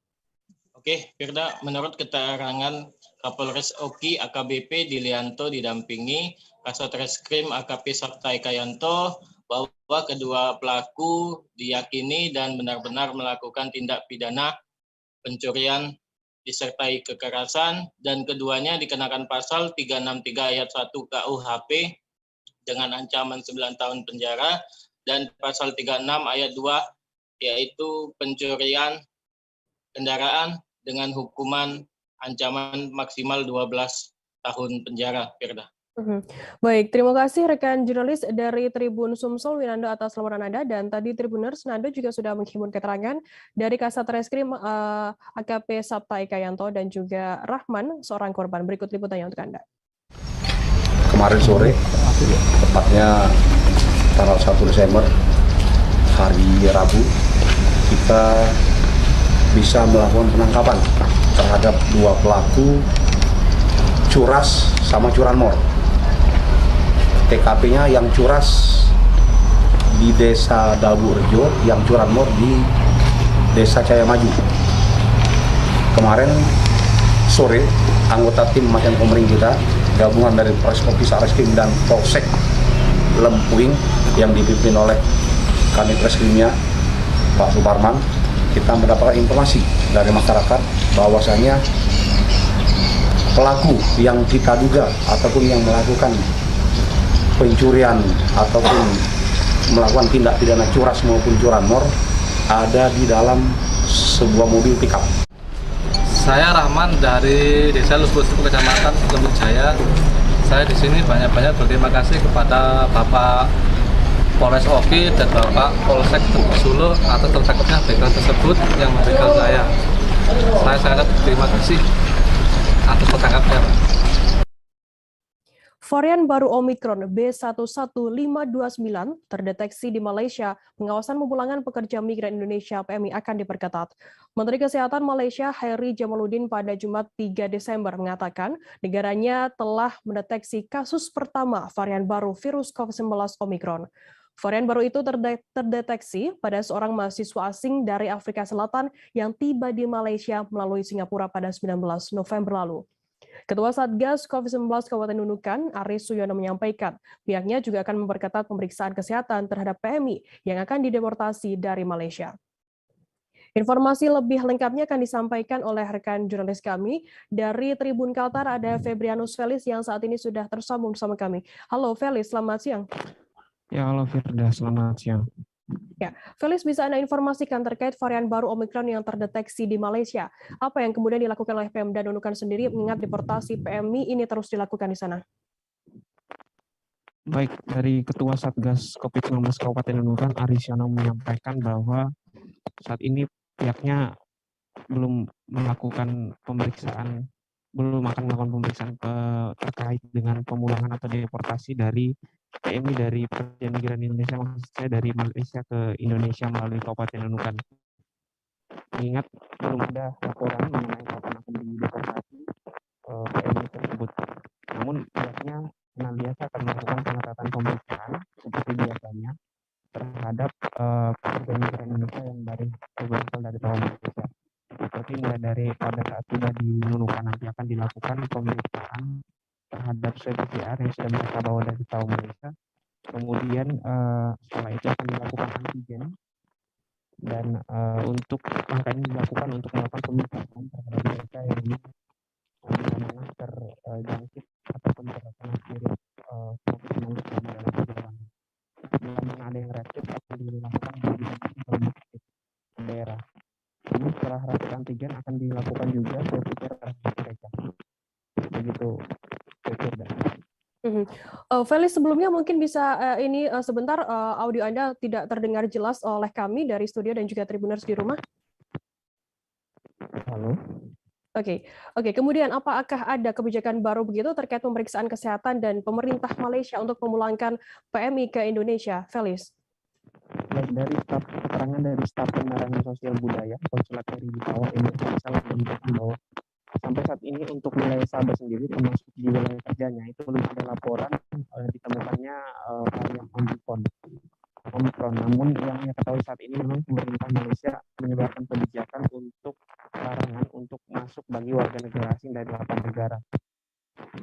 Oke, Firda, menurut keterangan Kapolres Oki AKBP Dilianto didampingi Kasat Reskrim AKP Sabtai Kayanto bahwa kedua pelaku diyakini dan benar-benar melakukan tindak pidana pencurian disertai kekerasan, dan keduanya dikenakan pasal 363 ayat 1 KUHP dengan ancaman 9 tahun penjara, dan pasal 36 ayat 2 yaitu pencurian kendaraan dengan hukuman ancaman maksimal 12 tahun penjara, Firda. Baik, terima kasih rekan jurnalis dari Tribun Sumsel Winando atas laporan Anda, dan tadi Tribuners Nando juga sudah menghimpun keterangan dari Kasat Reskrim AKP Sabta Ekayanto dan juga Rahman, seorang korban. Berikut liputannya untuk Anda. Kemarin sore, tepatnya tanggal 1 Desember, hari Rabu, kita bisa melakukan penangkapan terhadap 2 pelaku curas sama curanmor. TKP-nya yang curas di Desa Daburejo, yang curanmor di Desa Cayamaju. Kemarin sore, anggota tim Matian Komering kita, gabungan dari Polreskopis Reskrim dan Polsek Lempuing yang dipimpin oleh Kanit Reskrimnya Pak Suparman, kita mendapatkan informasi dari masyarakat bahwasanya pelaku yang kita duga ataupun yang melakukan pencurian ataupun melakukan tindak pidana curas maupun curanmor ada di dalam sebuah mobil pickup. Saya Rahman dari Desa Lubuk-Lubuk, Kecamatan Lembut Jaya. Saya di sini banyak-banyak berterima kasih kepada Bapak Polres Oki dan Bapak Polsek Solo atas tertangkapnya begal tersebut yang membegal saya. Saya sangat berterima kasih atas tertangkapnya. Varian baru Omikron B11529 terdeteksi di Malaysia. Pengawasan pemulangan pekerja migran Indonesia PMI akan diperketat. Menteri Kesehatan Malaysia Hairi Jamaluddin pada Jumat 3 Desember mengatakan negaranya telah mendeteksi kasus pertama varian baru virus COVID-19 Omikron. Varian baru itu terdeteksi pada seorang mahasiswa asing dari Afrika Selatan yang tiba di Malaysia melalui Singapura pada 19 November lalu. Ketua Satgas COVID-19 Kabupaten Nunukan, Aris Suyono menyampaikan, pihaknya juga akan memperketat pemeriksaan kesehatan terhadap PMI yang akan dideportasi dari Malaysia. Informasi lebih lengkapnya akan disampaikan oleh rekan jurnalis kami dari Tribun Kaltar, ada Febrianus Felis yang saat ini sudah tersambung bersama kami. Halo Felis, selamat siang. Ya, halo Firda, selamat siang. Ya, Felis, bisa Anda informasikan terkait varian baru Omikron yang terdeteksi di Malaysia? Apa yang kemudian dilakukan oleh Pemda Nunukan sendiri mengingat deportasi PMI ini terus dilakukan di sana? Baik, dari Ketua Satgas COVID-19 Kabupaten Nunukan, Aris Suyono menyampaikan bahwa saat ini pihaknya belum akan melakukan pemeriksaan terkait dengan pemulangan atau deportasi dari PMI dari pekerja migran Indonesia, maksud saya dari Malaysia ke Indonesia melalui Kabupaten Nunukan. Mengingat belum ada laporan mengenai kapan akan dideportasi PMI tersebut. Namun pihaknya senantiasa akan melakukan pengetatan pemeriksaan seperti biasanya terhadap pekerja migran Indonesia yang berasal dari Tahu Malaysia. Seperti mulai dari pada saat tiba di Nunukan nanti akan dilakukan pemeriksaan terhadap swab PCR yang sudah mereka bawa dari Tahu Malaysia. Kemudian setelah itu akan dilakukan antigen, dan untuk angka ini dilakukan untuk melakukan pemeriksaan terhadap mereka yang dimana terjangkit ataupun terkena virus COVID-19 dalam perjalanan. Bila mana ada yang reaktif akan dilakukan di daerah. Ini setelah rapid antigen akan dilakukan juga swab PCR terhadap mereka. Begitu. Felis, sebelumnya mungkin bisa sebentar audio Anda tidak terdengar jelas oleh kami dari studio dan juga Tribuners di rumah. Halo. Oke. Kemudian apakah ada kebijakan baru begitu terkait pemeriksaan kesehatan dan pemerintah Malaysia untuk memulangkan PMI ke Indonesia, Felis? Dari keterangan dari staf penerangan sosial budaya Konsulat RI di Tawau Indonesia menunjukkan bahwa sampai saat ini untuk wilayah Sabah sendiri termasuk di wilayah kerjanya itu belum ada laporan ditemukannya varian Omikron. Namun yang saya ketahui saat ini memang pemerintah Malaysia menyebarkan kebijakan untuk larangan untuk masuk bagi warga negara asing dari 8 negara.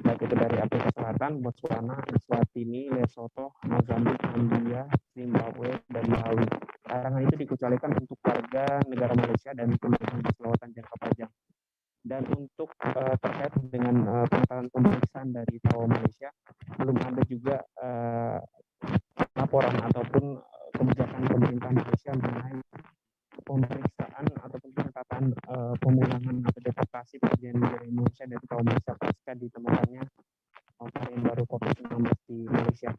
baik itu dari Afrika Selatan, Botswana, Eswatini, Lesotho, Mozambik, Zambia, Zimbabwe, dan Malawi. Larangan itu dikecualikan untuk warga negara Malaysia dan penduduk selawatan jangka panjang. Dan untuk terkait dengan pengetahuan pemeriksaan dari TAO Malaysia, belum ada juga laporan ataupun kebijakan pemerintah Malaysia mengenai pemeriksaan ataupun pengetatan pemulangan atau deportasi warga negara Indonesia dari TAO Malaysia pasca ditemukannya varian baru COVID-19 di Malaysia.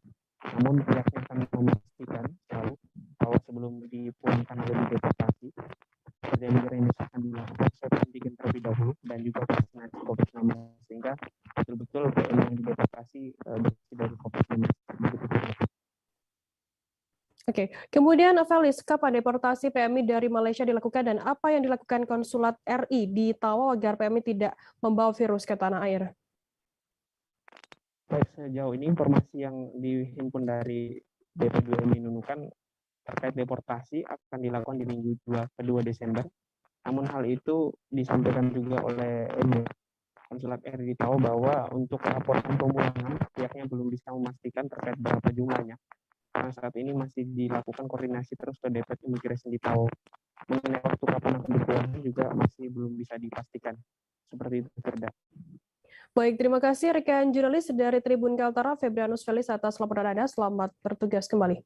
Namun pihaknya akan memastikan selalu bahwa sebelum dipulangkan atau dideportasi, warga negara Indonesia akan dilakukan swab antigen terlebih dahulu dan juga vaksinasi COVID-19 sehingga betul-betul PM yang dideportasi bersih dari COVID-19. Oke, kemudian Felis, kapan deportasi PMI dari Malaysia dilakukan dan apa yang dilakukan konsulat RI di Tawau agar PMI tidak membawa virus ke tanah air? Baik, sejauh ini informasi yang dihimpun dari BP2MI Nunukan terkait deportasi akan dilakukan di minggu kedua Desember. Namun hal itu disampaikan juga oleh konsulat RI di Tawau bahwa untuk laporan pemulangan pihaknya belum bisa memastikan terkait berapa jumlahnya. Karena saat ini masih dilakukan koordinasi terus ke Depot Imigrasi di Tawau. Mengenai waktu kapan akan dipulangkan juga masih belum bisa dipastikan. Seperti itu, Firda. Baik, terima kasih rekan jurnalis dari Tribun Kaltara, Febrianus Felis atas laporan Anda. Selamat bertugas kembali.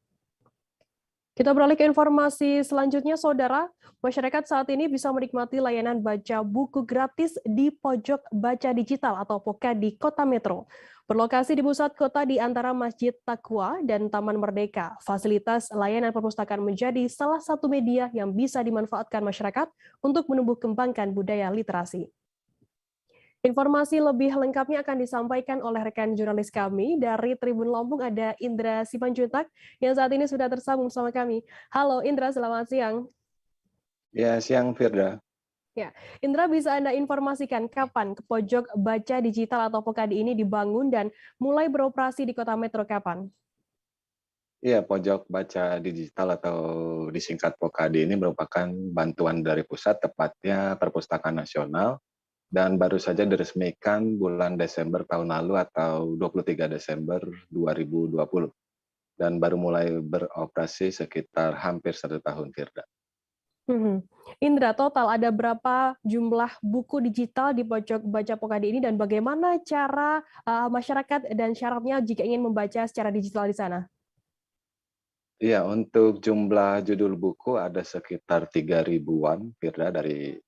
Kita beralih ke informasi selanjutnya, Saudara. Masyarakat saat ini bisa menikmati layanan baca buku gratis di pojok baca digital atau POKA di Kota Metro. Berlokasi di pusat kota di antara Masjid Taqwa dan Taman Merdeka, fasilitas layanan perpustakaan menjadi salah satu media yang bisa dimanfaatkan masyarakat untuk menumbuh kembangkan budaya literasi. Informasi lebih lengkapnya akan disampaikan oleh rekan jurnalis kami dari Tribun Lampung, ada Indra Simanjuntak yang saat ini sudah tersambung sama kami. Halo Indra, selamat siang. Ya, siang Firda. Ya, Indra, bisa Anda informasikan kapan pojok baca digital atau POKADI ini dibangun dan mulai beroperasi di Kota Metro kapan? Iya, pojok baca digital atau disingkat POKADI ini merupakan bantuan dari pusat, tepatnya Perpustakaan Nasional, dan baru saja diresmikan bulan Desember tahun lalu atau 23 Desember 2020. Dan baru mulai beroperasi sekitar hampir 1 tahun, Firda. Indra, total ada berapa jumlah buku digital di pojok baca POKADI ini dan bagaimana cara masyarakat dan syaratnya jika ingin membaca secara digital di sana? Iya, untuk jumlah judul buku ada sekitar 3.000-an, Firda, dari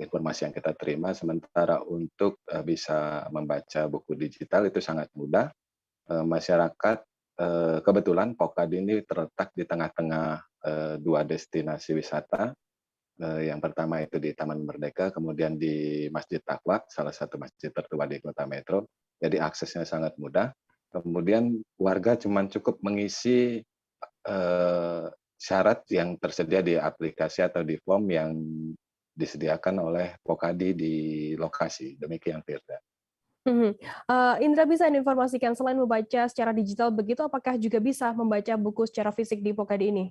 informasi yang kita terima. Sementara untuk bisa membaca buku digital itu sangat mudah. Masyarakat, kebetulan POKADI ini terletak di tengah-tengah 2 destinasi wisata. Yang pertama itu di Taman Merdeka, kemudian di Masjid Taqwa, salah satu masjid tertua di Kota Metro. Jadi aksesnya sangat mudah. Kemudian warga cuma cukup mengisi syarat yang tersedia di aplikasi atau di form yang disediakan oleh POKADI di lokasi. Demikian, Firda. Indra, bisa informasikan selain membaca secara digital begitu, apakah juga bisa membaca buku secara fisik di POKADI ini?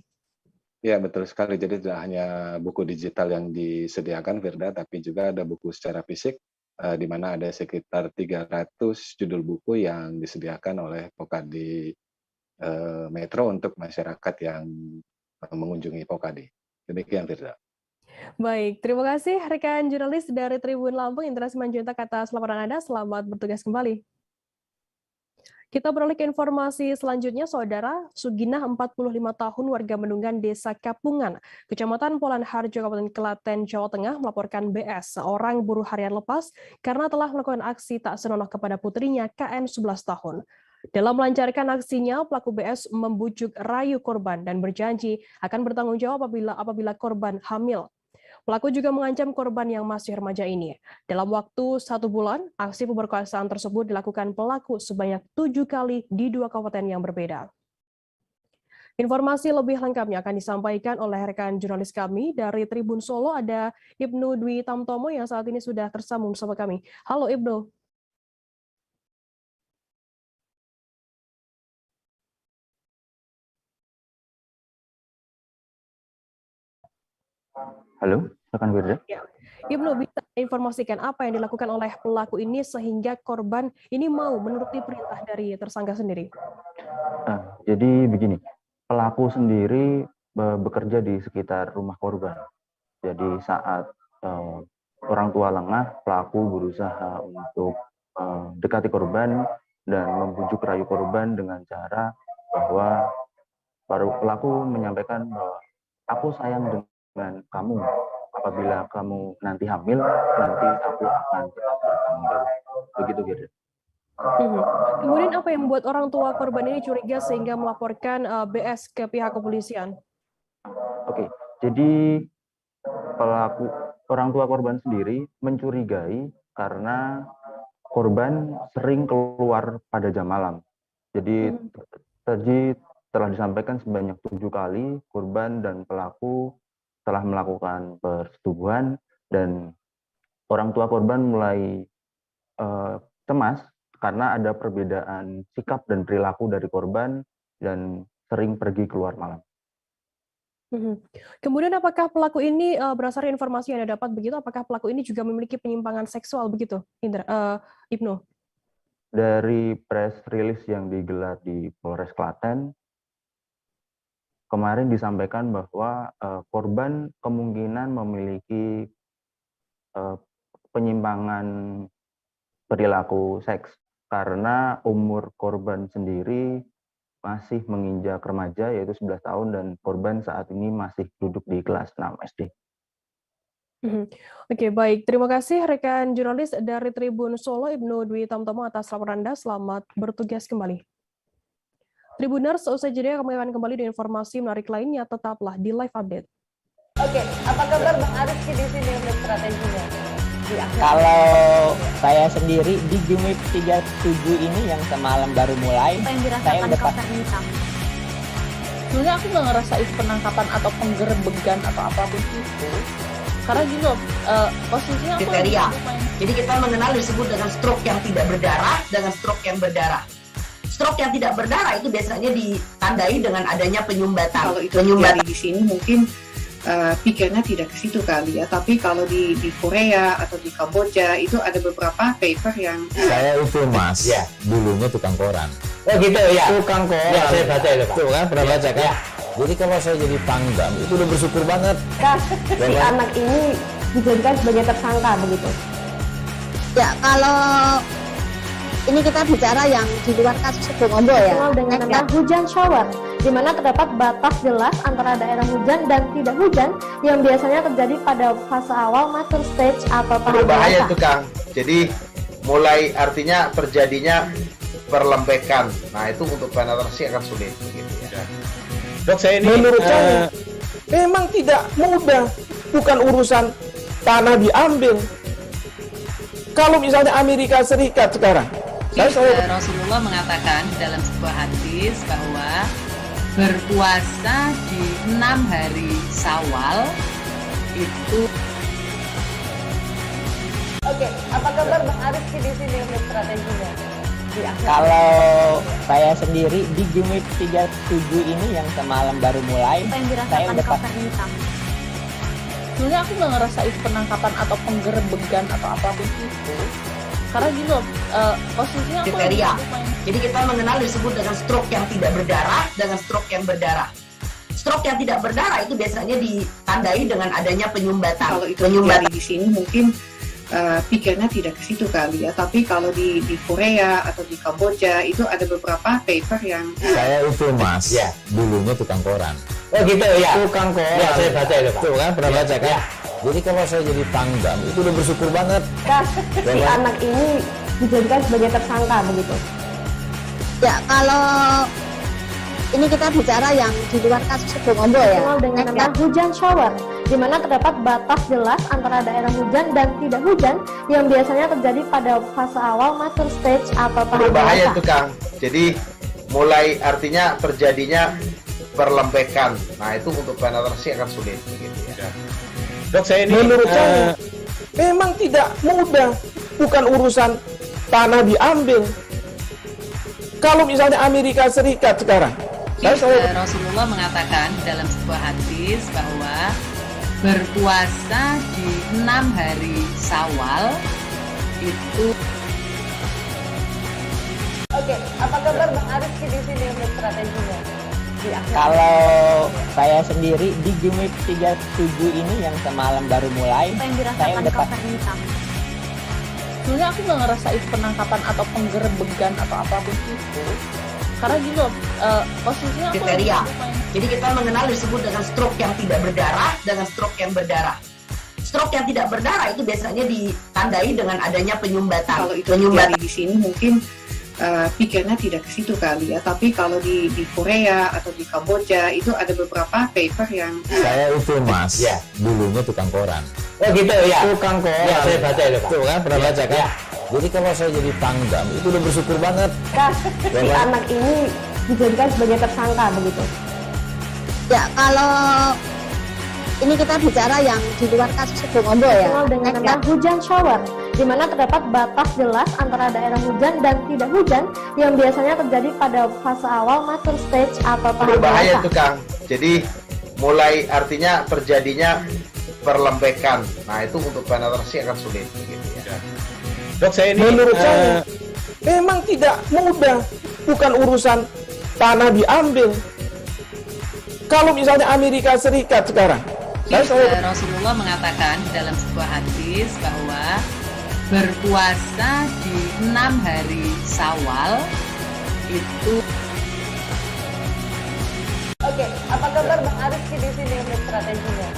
Ya, betul sekali. Jadi tidak hanya buku digital yang disediakan, Firda, tapi juga ada buku secara fisik, di mana ada sekitar 300 judul buku yang disediakan oleh POKADI Metro untuk masyarakat yang mengunjungi POKADI. Demikian, Firda. Baik, terima kasih rekan jurnalis dari Tribun Lampung, Indra Simanjuntak atas laporan Anda. Selamat bertugas kembali. Kita beralih ke informasi selanjutnya, Saudara. Suginah, 45 tahun, warga Mendungan, Desa Kapungan, Kecamatan Polan Harjo, Kabupaten Klaten, Jawa Tengah, melaporkan BS, seorang buruh harian lepas, karena telah melakukan aksi tak senonoh kepada putrinya KN 11 tahun. Dalam melancarkan aksinya, pelaku BS membujuk rayu korban dan berjanji akan bertanggung jawab apabila korban hamil. Pelaku juga mengancam korban yang masih remaja ini. Dalam waktu 1 bulan, aksi pemerkosaan tersebut dilakukan pelaku sebanyak 7 kali di 2 kabupaten yang berbeda. Informasi lebih lengkapnya akan disampaikan oleh rekan jurnalis kami dari Tribun Solo, ada Ibnu Dwi Tamtomo yang saat ini sudah tersambung bersama kami. Halo Ibnu. Halo, Rekan Firda. Ya. Ibnu, bisa informasikan apa yang dilakukan oleh pelaku ini sehingga korban ini mau menuruti perintah dari tersangka sendiri? Jadi begini, pelaku sendiri bekerja di sekitar rumah korban. Jadi saat orang tua lengah, pelaku berusaha untuk dekati korban dan membujuk rayu korban dengan cara bahwa pelaku menyampaikan bahwa aku sayang dengan kamu. Apabila kamu nanti hamil, nanti aku akan tetap bertanggung jawab. Begitu, Gerda. Kemudian apa yang membuat orang tua korban ini curiga sehingga melaporkan BS ke pihak kepolisian? Oke, jadi orang tua korban sendiri mencurigai karena korban sering keluar pada jam malam. Jadi tadi telah disampaikan sebanyak 7 kali korban dan pelaku telah melakukan persetubuhan, dan orang tua korban mulai cemas karena ada perbedaan sikap dan perilaku dari korban dan sering pergi keluar malam. Kemudian apakah pelaku ini berdasarkan informasi yang Anda dapat begitu, apakah pelaku ini juga memiliki penyimpangan seksual begitu, Ibnu? Dari press release yang digelar di Polres Klaten, kemarin disampaikan bahwa korban kemungkinan memiliki penyimpangan perilaku seks karena umur korban sendiri masih menginjak remaja, yaitu 11 tahun, dan korban saat ini masih duduk di kelas 6 SD. Oke, baik. Terima kasih rekan jurnalis dari Tribun Solo, Ibnu Dwi Tamtomo, atas laporan Anda. Selamat bertugas kembali. Tribuners, seusai jeda kami akan kembali dengan informasi menarik lainnya. Tetaplah di Live Update. Oke, apa kabar Bang Ariski di sini untuk strateginya? Kalau saya sendiri di Jumip 37 ini yang semalam baru mulai, saya udah sebenarnya aku nggak ngerasain penangkapan atau penggerbegan atau apapun itu. Karena gini loh, posisinya aku kriteria. Jadi kita mengenal disebut dengan stroke yang tidak berdarah dengan stroke yang berdarah. Stroke yang tidak berdarah itu biasanya ditandai dengan adanya penyumbatan. Kalau itu terjadi di sini mungkin pikirnya tidak ke situ kali ya. Tapi kalau di Korea atau di Kamboja itu ada beberapa paper yang saya itu Mas, ya, dulunya tukang koran. Oh gitu ya. Tukang koran. Ya, saya baca itu Pak. Tuh kan pernah baca kan? Ya. Jadi kalau saya jadi pangdam itu udah bersyukur banget. Si anak ini dijadikan sebagai tersangka begitu. Ya, kalau ini kita bicara yang di luar kasus Sebongombo ya. Dengan nama hujan shower, di mana terdapat batas jelas antara daerah hujan dan tidak hujan yang biasanya terjadi pada fase awal mature stage atau tahap berbahaya itu Kang. Jadi mulai artinya terjadinya perlembekan. Nah itu untuk penetrasi akan sulit. Gitu ya. Dok, saya ini menurut saya memang tidak mudah, bukan urusan tanah diambil. Kalau misalnya Amerika Serikat sekarang, Rasulullah mengatakan dalam sebuah hadis bahwa berpuasa di 6 hari Syawal itu. Oke, apa kabar Bang Ariski di sini untuk strateginya? Kalau saya sendiri di Jumip 37 ini yang semalam baru mulai, saya udah sebenarnya aku nggak ngerasain penangkapan atau penggerbegan atau apapun itu. Karena gini loh, posisinya aku kriteria. Jadi kita mengenal disebut dengan stroke yang tidak berdarah dengan stroke yang berdarah. Stroke yang tidak berdarah itu biasanya ditandai dengan adanya penyumbatan. Kalau itu terjadi di sini mungkin pikirnya tidak ke situ kali ya. Tapi kalau di Korea atau di Kamboja itu ada beberapa paper yang saya itu Mas, ya, dulunya tukang koran. Oh gitu ya. Tukang koran. Ya, saya baca itu Pak. Tuh kan pernah baca kan? Ya. Jadi kalau saya jadi pangdam itu udah bersyukur banget. Si anak ini dijadikan sebagai tersangka begitu. Ya, kalau ini kita bicara yang di luar kasus Sebongombo ya. Dengan nama hujan shower, di mana terdapat batas jelas antara daerah hujan dan tidak hujan yang biasanya terjadi pada fase awal mature stage atau tahap berbahaya itu Kang. Jadi mulai artinya terjadinya perlembekan. Nah itu untuk penetrasi akan sulit. Gitu ya. Dok, saya ini menurut saya memang tidak mudah, bukan urusan tanah diambil. Kalau misalnya Amerika Serikat sekarang, Rasulullah mengatakan dalam sebuah hadis bahwa berpuasa di 6 hari Syawal itu. Oke, apa kabar Bang Ariski di sini untuk strateginya? Kalau saya sendiri di Game Week 37 ini yang semalam baru mulai, saya udah sebenarnya aku nggak ngerasain penangkapan atau penggerebegan atau apapun itu, karena gitu posisinya aku kriteria. Jadi kita mengenal disebut dengan stroke yang tidak berdarah dengan stroke yang berdarah. Stroke yang tidak berdarah itu biasanya ditandai dengan adanya penyumbatan. Kalau itu terjadi di sini mungkin pikirnya tidak ke situ kali ya, tapi kalau di Korea atau di Kamboja itu ada beberapa paper yang saya itu mas, dulunya tukang koran. Oh gitu ya. Tukang koran. Ya, saya baca itu Pak. Tuh kan pernah baca kan? Jadi kalau saya jadi tanggam itu udah bersyukur banget. Si anak ini dijadikan sebagai tersangka begitu. Ya, kalau ini kita bicara yang di luar kasus Sebong Ombo ya. Dengan nama hujan shower, di mana terdapat batas jelas antara daerah hujan dan tidak hujan yang biasanya terjadi pada fase awal mature stage atau tahap berbahaya dewasa. itu Kang. Jadi mulai artinya terjadinya perlembekan. Nah itu untuk penetrasi akan sulit. Gitu ya. Dok, saya ini menurut saya memang tidak mudah, bukan urusan tanah diambil. Kalau misalnya Amerika Serikat sekarang, Rasulullah mengatakan dalam sebuah hadis bahwa berpuasa di 6 hari Syawal itu. Oke, apa kabar Bang Ariski di sini untuk strateginya?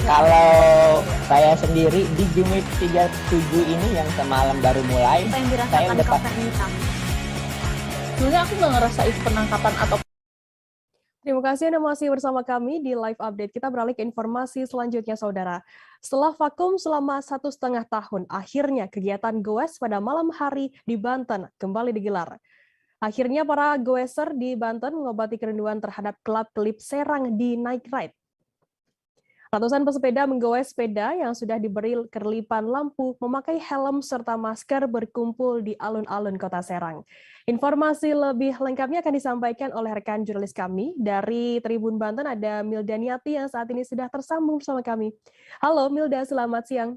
Kalau saya sendiri di Game Week 37 ini yang semalam baru mulai, saya udah sebenarnya aku nggak ngerasain penangkapan atau. Terima kasih Anda masih bersama kami di Live Update. Kita beralih ke informasi selanjutnya, Saudara. Setelah vakum selama 1,5 tahun, akhirnya kegiatan goes pada malam hari di Banten kembali digelar. Akhirnya para goeser di Banten mengobati kerinduan terhadap kelap-kelip Serang di Night Ride. Ratusan pesepeda menggoes sepeda yang sudah diberi kerlipan lampu, memakai helm serta masker berkumpul di alun-alun Kota Serang. Informasi lebih lengkapnya akan disampaikan oleh rekan jurnalis kami dari Tribun Banten, ada Milda Niati yang saat ini sudah tersambung bersama kami. Halo Milda, selamat siang.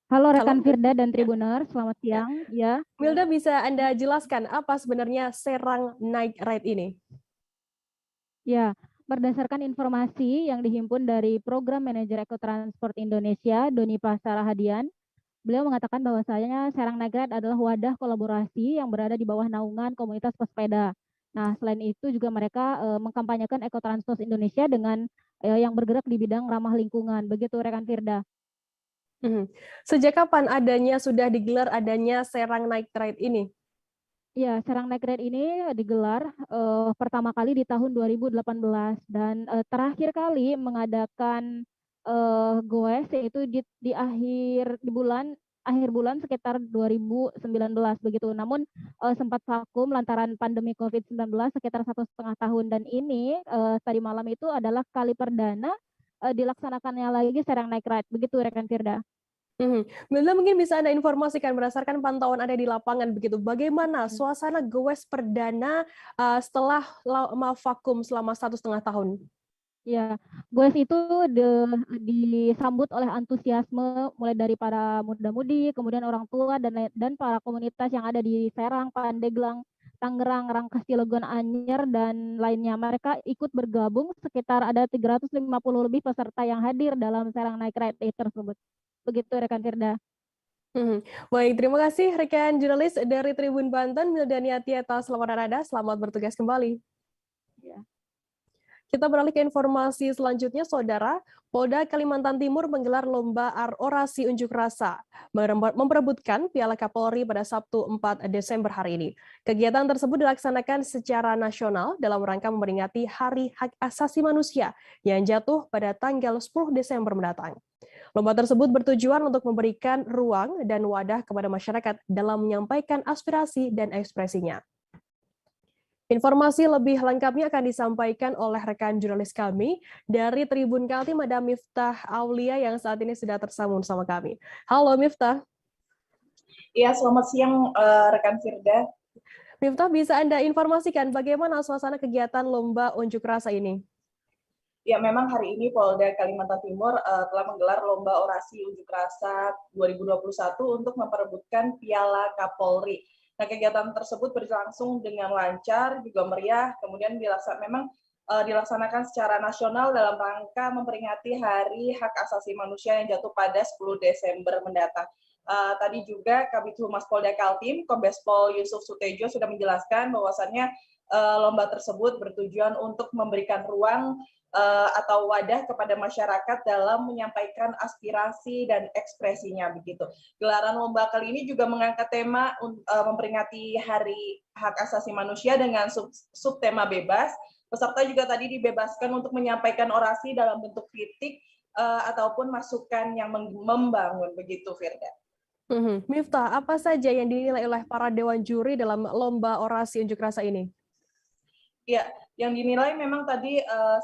Halo rekan Firda dan Tribuner, selamat siang. Ya. Milda, bisa Anda jelaskan apa sebenarnya Serang Night Ride ini? Ya, berdasarkan informasi yang dihimpun dari Program Manajer Ekotransport Indonesia, Doni Pasarahadian, beliau mengatakan bahwasanya Serang Night Ride adalah wadah kolaborasi yang berada di bawah naungan komunitas pesepeda. Nah, selain itu juga mereka mengkampanyekan Ekotransport Indonesia dengan yang bergerak di bidang ramah lingkungan. Begitu rekan Firda. Sejak kapan sudah digelar adanya Serang Night Ride ini? Ya, Serang Night Ride ini digelar pertama kali di tahun 2018 dan terakhir kali mengadakan goes yaitu di akhir bulan sekitar 2019 begitu. Namun sempat vakum lantaran pandemi COVID-19 sekitar 1,5 tahun, dan ini tadi malam itu adalah kali perdana dilaksanakannya lagi Serang Night Ride. Begitu rekan Firda. Milda, mungkin bisa Anda informasikan berdasarkan pantauan Anda di lapangan begitu, bagaimana suasana goes perdana setelah vakum selama 1,5 tahun? Ya, goes itu disambut oleh antusiasme mulai dari para muda-mudi, kemudian orang tua dan para komunitas yang ada di Serang, Pandeglang, Tangerang, Rangkas, Cilegon, Anyer dan lainnya. Mereka ikut bergabung, sekitar ada 350 lebih peserta yang hadir dalam Serang Night Ride tersebut. Begitu rekan Firda. Baik, terima kasih rekan jurnalis dari Tribun Banten, Milda Niati atas laporan Anda. Selamat bertugas kembali. Ya. Kita beralih ke informasi selanjutnya, Saudara. Polda Kalimantan Timur menggelar lomba orasi unjuk rasa, memperebutkan Piala Kapolri pada Sabtu 4 Desember hari ini. Kegiatan tersebut dilaksanakan secara nasional dalam rangka memperingati Hari Hak Asasi Manusia yang jatuh pada tanggal 10 Desember mendatang. Lomba tersebut bertujuan untuk memberikan ruang dan wadah kepada masyarakat dalam menyampaikan aspirasi dan ekspresinya. Informasi lebih lengkapnya akan disampaikan oleh rekan jurnalis kami dari Tribun Kaltim, ada Miftah Aulia yang saat ini sudah tersambung sama kami. Halo Miftah. Iya, selamat siang rekan Firda. Miftah, bisa Anda informasikan bagaimana suasana kegiatan lomba unjuk rasa ini? Ya, memang hari ini Polda Kalimantan Timur telah menggelar lomba orasi unjuk rasa 2021 untuk memperebutkan Piala Kapolri. Nah, kegiatan tersebut berlangsung dengan lancar, juga meriah, kemudian dilaksanakan secara nasional dalam rangka memperingati Hari Hak Asasi Manusia yang jatuh pada 10 Desember mendatang. Tadi juga Kabid Humas Polda Kaltim, Kombes Pol Yusuf Sutejo sudah menjelaskan bahwasannya lomba tersebut bertujuan untuk memberikan ruang atau wadah kepada masyarakat dalam menyampaikan aspirasi dan ekspresinya begitu. Gelaran lomba kali ini juga mengangkat tema memperingati Hari Hak Asasi Manusia dengan subtema bebas. Peserta juga tadi dibebaskan untuk menyampaikan orasi dalam bentuk kritik ataupun masukan yang membangun begitu, Firda. Miftah, apa saja yang dinilai oleh para dewan juri dalam lomba orasi unjuk rasa ini? Ya, yang dinilai memang tadi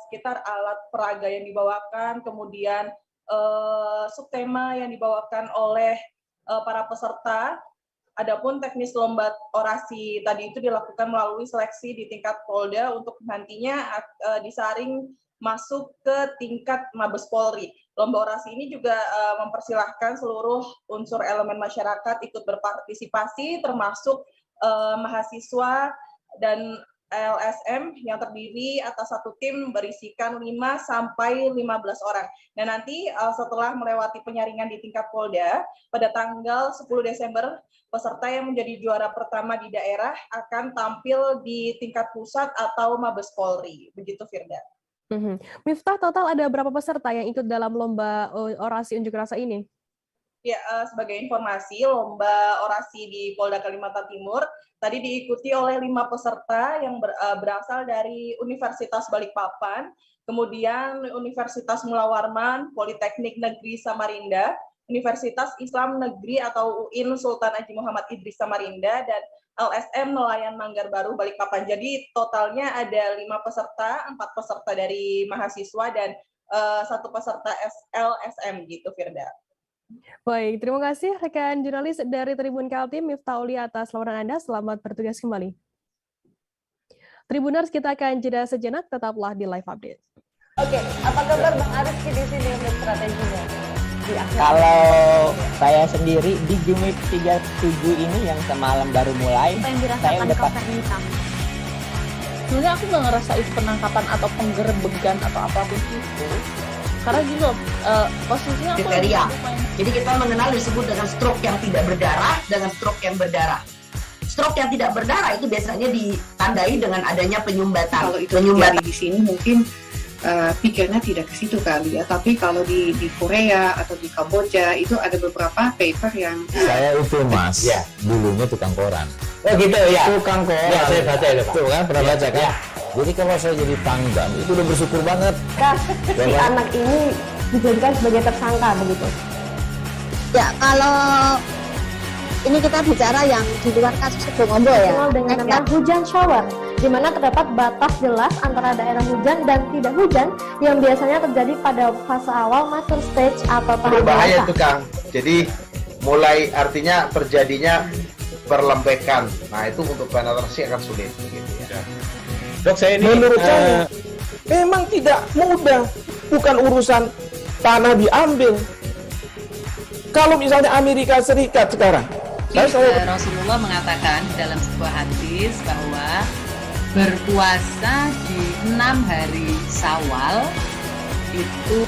sekitar alat peraga yang dibawakan, kemudian subtema yang dibawakan oleh para peserta. Adapun teknis lomba orasi tadi itu dilakukan melalui seleksi di tingkat Polda untuk nantinya disaring masuk ke tingkat Mabes Polri. Lomba orasi ini juga mempersilahkan seluruh unsur elemen masyarakat ikut berpartisipasi, termasuk mahasiswa dan LSM yang terdiri atas satu tim berisikan 5-15 orang. Dan nanti setelah melewati penyaringan di tingkat Polda, pada tanggal 10 Desember, peserta yang menjadi juara pertama di daerah akan tampil di tingkat pusat atau Mabes Polri. Begitu, Firda. Miftah, total ada berapa peserta yang ikut dalam lomba orasi unjuk rasa ini? Ya, sebagai informasi, lomba orasi di Polda Kalimantan Timur tadi diikuti oleh 5 peserta yang berasal dari Universitas Balikpapan, kemudian Universitas Mula Warman, Politeknik Negeri Samarinda, Universitas Islam Negeri atau UIN Sultan Haji Muhammad Idris Samarinda, dan LSM Nelayan Manggar Baru Balikpapan. Jadi totalnya ada 5 peserta, 4 peserta dari mahasiswa dan 1 peserta LSM gitu, Firda. Baik, terima kasih rekan jurnalis dari Tribun Kaltim, Miftah Aulia atas laporan Anda. Selamat bertugas kembali. Tribuners, kita akan jeda sejenak, tetaplah di Live Update. Oke, apa kabar Bang Ariski di sini untuk strateginya? Kalau saya sendiri di Jumip 37 ini yang semalam baru mulai, saya udah pasti. Sebenarnya aku nggak ngerasain penangkapan atau penggerebegan atau apapun itu. Karena gini loh, posisinya kriteria. Jadi kita mengenal disebut dengan stroke yang tidak berdarah dengan stroke yang berdarah. Stroke yang tidak berdarah itu biasanya ditandai dengan adanya penyumbatan. Kalau itu terjadi di sini mungkin pikirnya tidak ke situ kali ya. Tapi kalau di Korea atau di Kamboja itu ada beberapa paper yang saya itu Mas, ya, dulunya tukang koran. Oh gitu ya. Tukang koran. Ya, saya baca itu Pak. Tuh kan pernah baca kan? Ya. Jadi kalau saya jadi Pangdam itu udah bersyukur banget. Si anak ini dijadikan sebagai tersangka begitu. Ya, kalau ini kita bicara yang di luar kasus Sebongombo ya. Dengan nama hujan shower, di mana terdapat batas jelas antara daerah hujan dan tidak hujan yang biasanya terjadi pada fase awal mature stage atau tahap berbahaya itu Kang. Jadi mulai artinya terjadinya perlembekan. Nah itu untuk penetrasi akan sulit. Gitu ya. Dok, saya ini menurut saya memang tidak mudah, bukan urusan tanah diambil. Kalau misalnya Amerika Serikat sekarang, Rasulullah mengatakan dalam sebuah hadis bahwa berpuasa di 6 hari Syawal itu.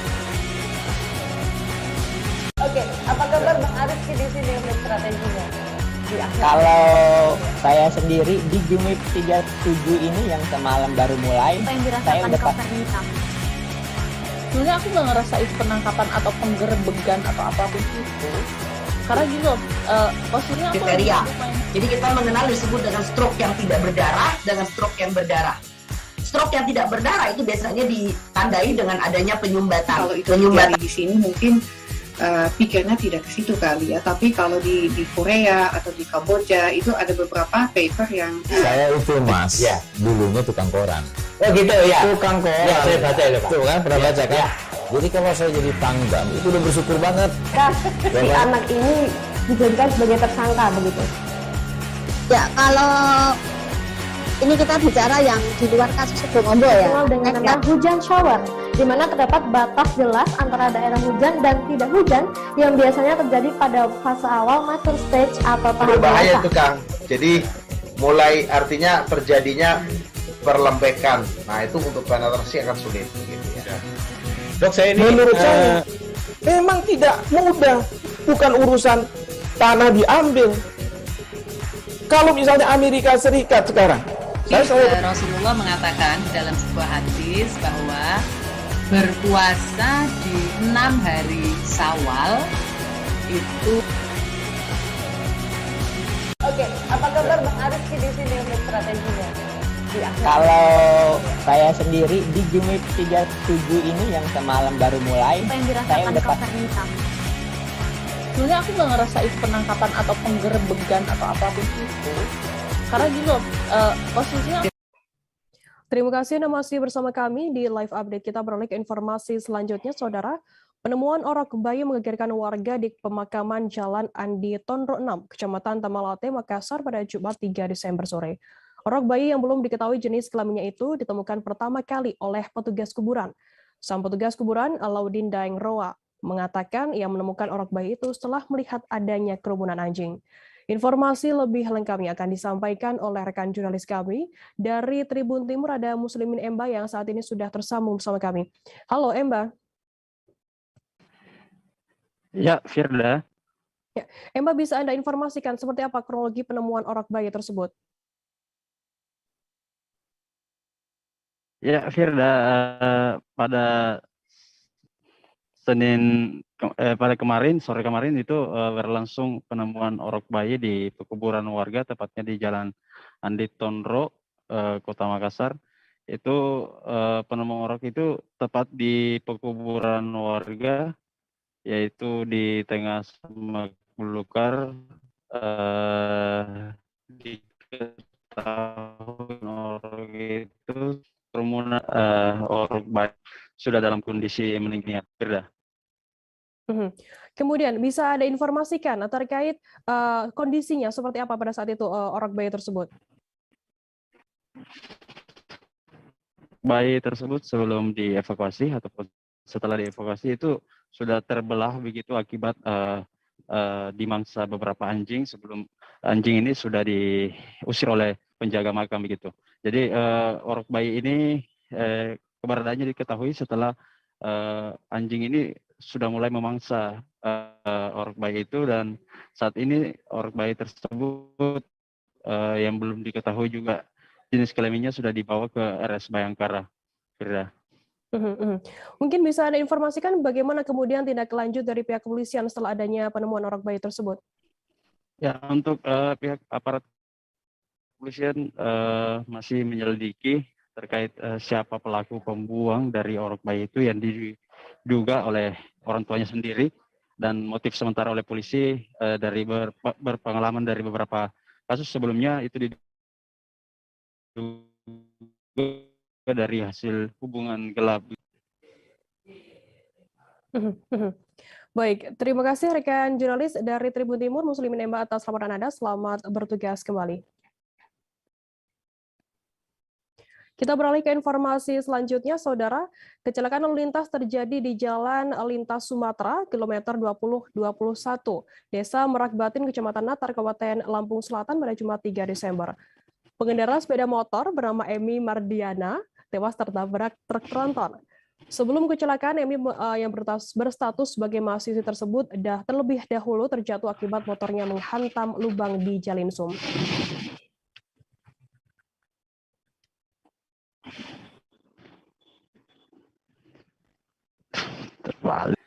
Oke, apa kabar Bang Ariski di sini untuk strateginya? Kalau saya sendiri di Jumip 37 ini yang semalam baru mulai, saya udah pasti. Sebenarnya aku nggak ngerasain penangkapan atau penggerebegan atau apapun itu. Karena gini loh, posisinya aku kriteria. Jadi kita mengenal disebut dengan stroke yang tidak berdarah dengan stroke yang berdarah. Stroke yang tidak berdarah itu biasanya ditandai dengan adanya penyumbatan. Kalau itu terjadi di sini mungkin pikirnya tidak ke situ kali ya. Tapi kalau di Korea atau di Kamboja itu ada beberapa paper yang saya itu Mas, ya, dulunya tukang koran. Oh gitu ya. Tukang koran. Ya, saya baca itu Pak. Tuh kan pernah baca kan? Ya. Jadi kalau saya jadi Pangdam itu udah bersyukur banget. Si anak ini dijadikan sebagai tersangka begitu. Ya, kalau Ini kita bicara yang di luar kasus Sebongombo ya. Dikenal dengan nama hujan shower, di mana terdapat batas jelas antara daerah hujan dan tidak hujan yang biasanya terjadi pada fase awal mature stage atau tahap Berbahaya dewasa. itu Kang. Jadi mulai artinya terjadinya perlembekan. Nah itu untuk penetrasi akan sulit. Gitu ya. Dok, saya ini menurut saya memang tidak mudah. Bukan urusan tanah diambil. Kalau misalnya Amerika Serikat sekarang, Rasulullah mengatakan dalam sebuah hadis bahwa berpuasa di 6 hari Syawal itu. Oke, apa kabar Bang Ariski di sini untuk strateginya? Kalau saya sendiri di Jumit 37 ini yang semalam baru mulai, Apa yang saya dirasakan udah Kapten Hitam? Sebenarnya aku nggak ngerasa itu penangkapan atau penggerbegan atau apapun itu. Karena gini loh, posisinya. Terima kasih Anda masih bersama kami di live update. Kita beralih ke informasi selanjutnya, Saudara. Penemuan orok bayi menggegerkan warga di pemakaman Jalan Andi Tondro 6, Kecamatan Tamalate, Makassar pada Jumat 3 Desember sore. Orok bayi yang belum diketahui jenis kelaminnya itu ditemukan pertama kali oleh petugas kuburan. Sang petugas kuburan, Alaudin Daeng Roa, mengatakan ia menemukan orok bayi itu setelah melihat adanya kerumunan anjing. Informasi lebih lengkapnya akan disampaikan oleh rekan jurnalis kami dari Tribun Timur, ada Muslimin Emba yang saat ini sudah tersambung bersama kami. Halo Emba. Ya, Firda. Ya, Emba, bisa Anda informasikan seperti apa kronologi penemuan orok bayi tersebut? Ya, Firda, pada pada sore kemarin itu berlangsung penemuan orok bayi di pekuburan warga, tepatnya di Jalan Andi Tondro, Kota Makassar. Itu penemuan orok itu tepat di pekuburan warga, yaitu di tengah semak belukar. Diketahui orok itu kerumunan orok bayi sudah dalam kondisi meninggal. Firda. Kemudian bisa Anda informasikan terkait kondisinya seperti apa pada saat itu orok bayi tersebut? Bayi tersebut sebelum dievakuasi ataupun setelah dievakuasi itu sudah terbelah begitu akibat dimangsa beberapa anjing. Sebelum anjing ini sudah diusir oleh penjaga makam begitu. Jadi orok bayi ini keberadaannya diketahui setelah anjing ini sudah mulai memangsa orok bayi itu, dan saat ini orok bayi tersebut yang belum diketahui juga jenis kelaminnya sudah dibawa ke RS Bayangkara. Firda. Mungkin bisa Anda informasikan bagaimana kemudian tindak lanjut dari pihak kepolisian setelah adanya penemuan orok bayi tersebut? Ya, untuk pihak aparat kepolisian masih menyelidiki terkait siapa pelaku pembuang dari orok bayi itu yang diduga oleh orang tuanya sendiri, dan motif sementara oleh polisi dari berpengalaman dari beberapa kasus sebelumnya itu diduga dari hasil hubungan gelap. Baik, terima kasih rekan jurnalis dari Tribun Timur Muslimin Emba atas laporan Anda. Selamat bertugas kembali. Kita beralih ke informasi selanjutnya, Saudara. Kecelakaan lalu lintas terjadi di Jalan Lintas Sumatera, kilometer 2021, Desa Merak Batin, Kecamatan Natar, Kabupaten Lampung Selatan pada Jumat 3 Desember. Pengendara sepeda motor bernama Emi Mardiana tewas tertabrak truk tronton. Sebelum kecelakaan, Emi yang berstatus sebagai mahasiswi tersebut terlebih dahulu terjatuh akibat motornya menghantam lubang di Jalinsum. Terbalik.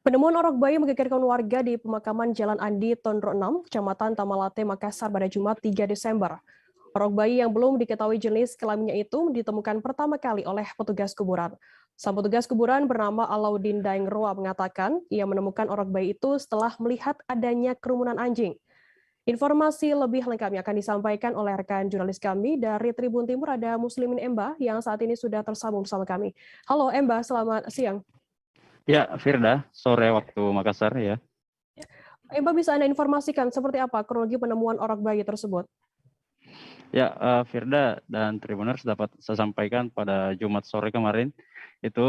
Penemuan orok bayi menggegerkan warga di pemakaman Jalan Andi Tondro 6, Kecamatan Tamalate, Makassar pada Jumat 3 Desember. Orok bayi yang belum diketahui jenis kelaminnya itu ditemukan pertama kali oleh petugas kuburan. Sang petugas kuburan bernama Alaudin Daengroa mengatakan ia menemukan orok bayi itu setelah melihat adanya kerumunan anjing. Informasi lebih lengkapnya akan disampaikan oleh rekan jurnalis kami dari Tribun Timur, ada Muslimin Emba yang saat ini sudah tersambung bersama kami. Halo Emba, selamat siang. Ya, Firda, sore waktu Makassar ya. Emba, bisa Anda informasikan seperti apa kronologi penemuan orok bayi tersebut? Ya, Firda dan Tribuners, dapat saya sampaikan pada Jumat sore kemarin, itu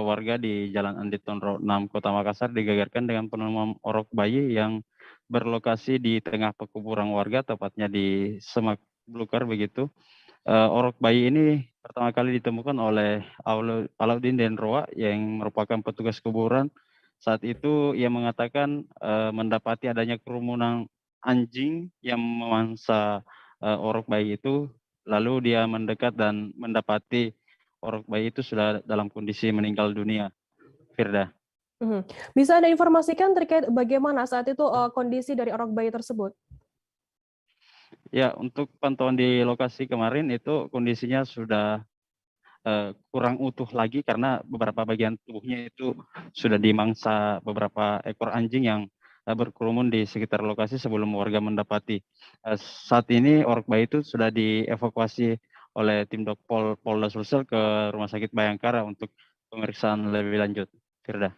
warga di Jalan Andi Tondro 6 Kota Makassar digegerkan dengan penemuan orok bayi yang berlokasi di tengah pekuburan warga, tepatnya di Semak Belukar begitu. Orok bayi ini pertama kali ditemukan oleh Alaudin Daengroa yang merupakan petugas kuburan. Saat itu ia mengatakan mendapati adanya kerumunan anjing yang memangsa orok bayi itu, lalu dia mendekat dan mendapati orok bayi itu sudah dalam kondisi meninggal dunia. Firda. Bisa Anda informasikan terkait bagaimana saat itu kondisi dari orok bayi tersebut? Ya, untuk pantauan di lokasi kemarin itu kondisinya sudah kurang utuh lagi karena beberapa bagian tubuhnya itu sudah dimangsa beberapa ekor anjing yang berkerumun di sekitar lokasi sebelum warga mendapati. Saat ini orok bayi itu sudah dievakuasi oleh tim Dokpol Polda Sulsel ke Rumah Sakit Bayangkara untuk pemeriksaan lebih lanjut. Firda.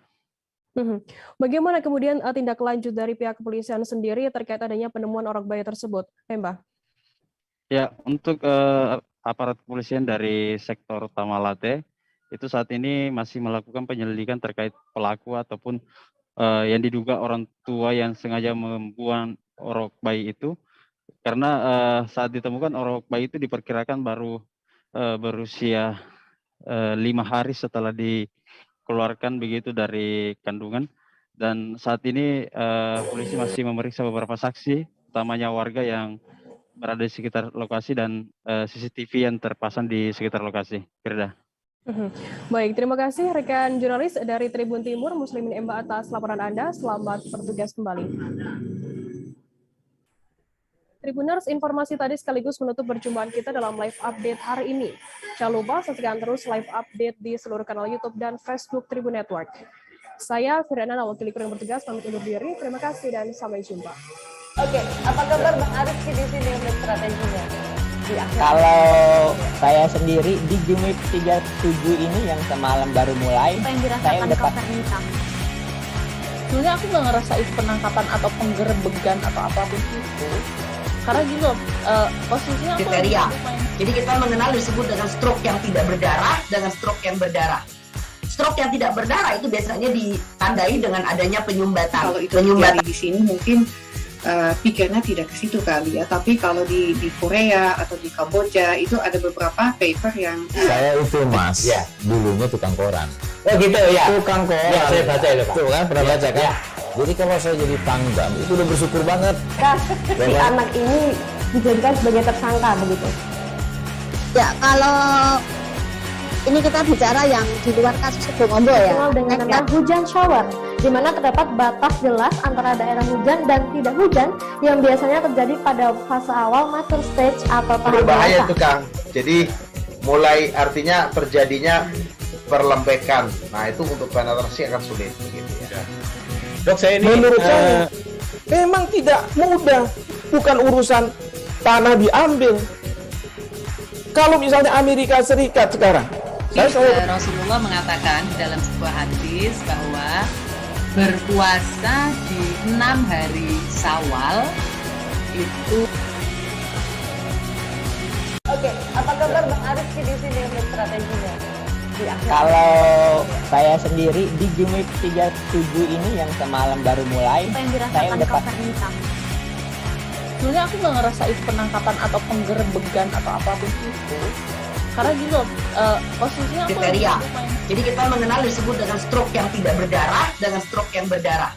Bagaimana kemudian tindak lanjut dari pihak kepolisian sendiri terkait adanya penemuan orok bayi tersebut, Mbak? Ya, untuk aparat kepolisian dari sektor Tamalate itu saat ini masih melakukan penyelidikan terkait pelaku ataupun yang diduga orang tua yang sengaja membuang orok bayi itu, karena saat ditemukan orok bayi itu diperkirakan baru berusia 5 hari setelah dikeluarkan begitu dari kandungan, dan saat ini polisi masih memeriksa beberapa saksi, utamanya warga yang berada di sekitar lokasi dan CCTV yang terpasang di sekitar lokasi. Firda. Baik, terima kasih rekan jurnalis dari Tribun Timur, Muslimin Emba, atas laporan Anda. Selamat bertugas kembali. Tribuners, informasi tadi sekaligus menutup perjumpaan kita dalam live update hari ini. Jangan lupa saksikan terus live update di seluruh kanal YouTube dan Facebook Tribun Network. Saya Firda, wakil kru yang bertugas, pamit undur diri. Terima kasih dan sampai jumpa. Oke, apa kabar Bang Ariski di sini untuk strateginya? Kalau saya sendiri di Jumip 37 ini yang semalam baru mulai, saya udah sebenarnya aku nggak ngerasain penangkapan atau penggerebegan atau apapun itu, karena gitu posisinya aku kriteria. Jadi kita mengenal disebut dengan stroke yang tidak berdarah dengan stroke yang berdarah. Stroke yang tidak berdarah itu biasanya ditandai dengan adanya penyumbatan. Kalau itu terjadi di sini mungkin pikirnya tidak ke situ kali ya, tapi kalau di Korea atau di Kamboja itu ada beberapa paper yang saya itu Mas, ya, dulunya tukang koran. Oh gitu ya. Tukang koran. Ya, saya baca itu Pak. Tuh kan pernah baca kan? Ya. Jadi kalau saya jadi pangdam itu udah bersyukur banget. Si anak ini dijadikan sebagai tersangka begitu. Ya, kalau ini kita bicara yang di luar kasus Sebongombo ya. Dikenal dengan nama hujan shower, di mana terdapat batas jelas antara daerah hujan dan tidak hujan yang biasanya terjadi pada fase awal mature stage atau tahap berbahaya itu Kang. Jadi mulai artinya terjadinya perlembekan. Nah itu untuk penetrasi akan sulit. Gitu ya. Dok, saya ini menurut saya memang tidak mudah. Bukan urusan tanah diambil. Kalau misalnya Amerika Serikat sekarang, Rasulullah mengatakan dalam sebuah hadis bahwa berpuasa di 6 hari Syawal itu. Oke, apa kabar Bang Ariski di sini untuk strateginya? Kalau saya sendiri di Jumip 37 ini yang semalam baru mulai, saya udah sebenarnya aku nggak ngerasain penangkapan atau penggerebegan atau apapun itu, karena gitu posisinya aku kriteria. Jadi kita mengenal disebut dengan stroke yang tidak berdarah dengan stroke yang berdarah.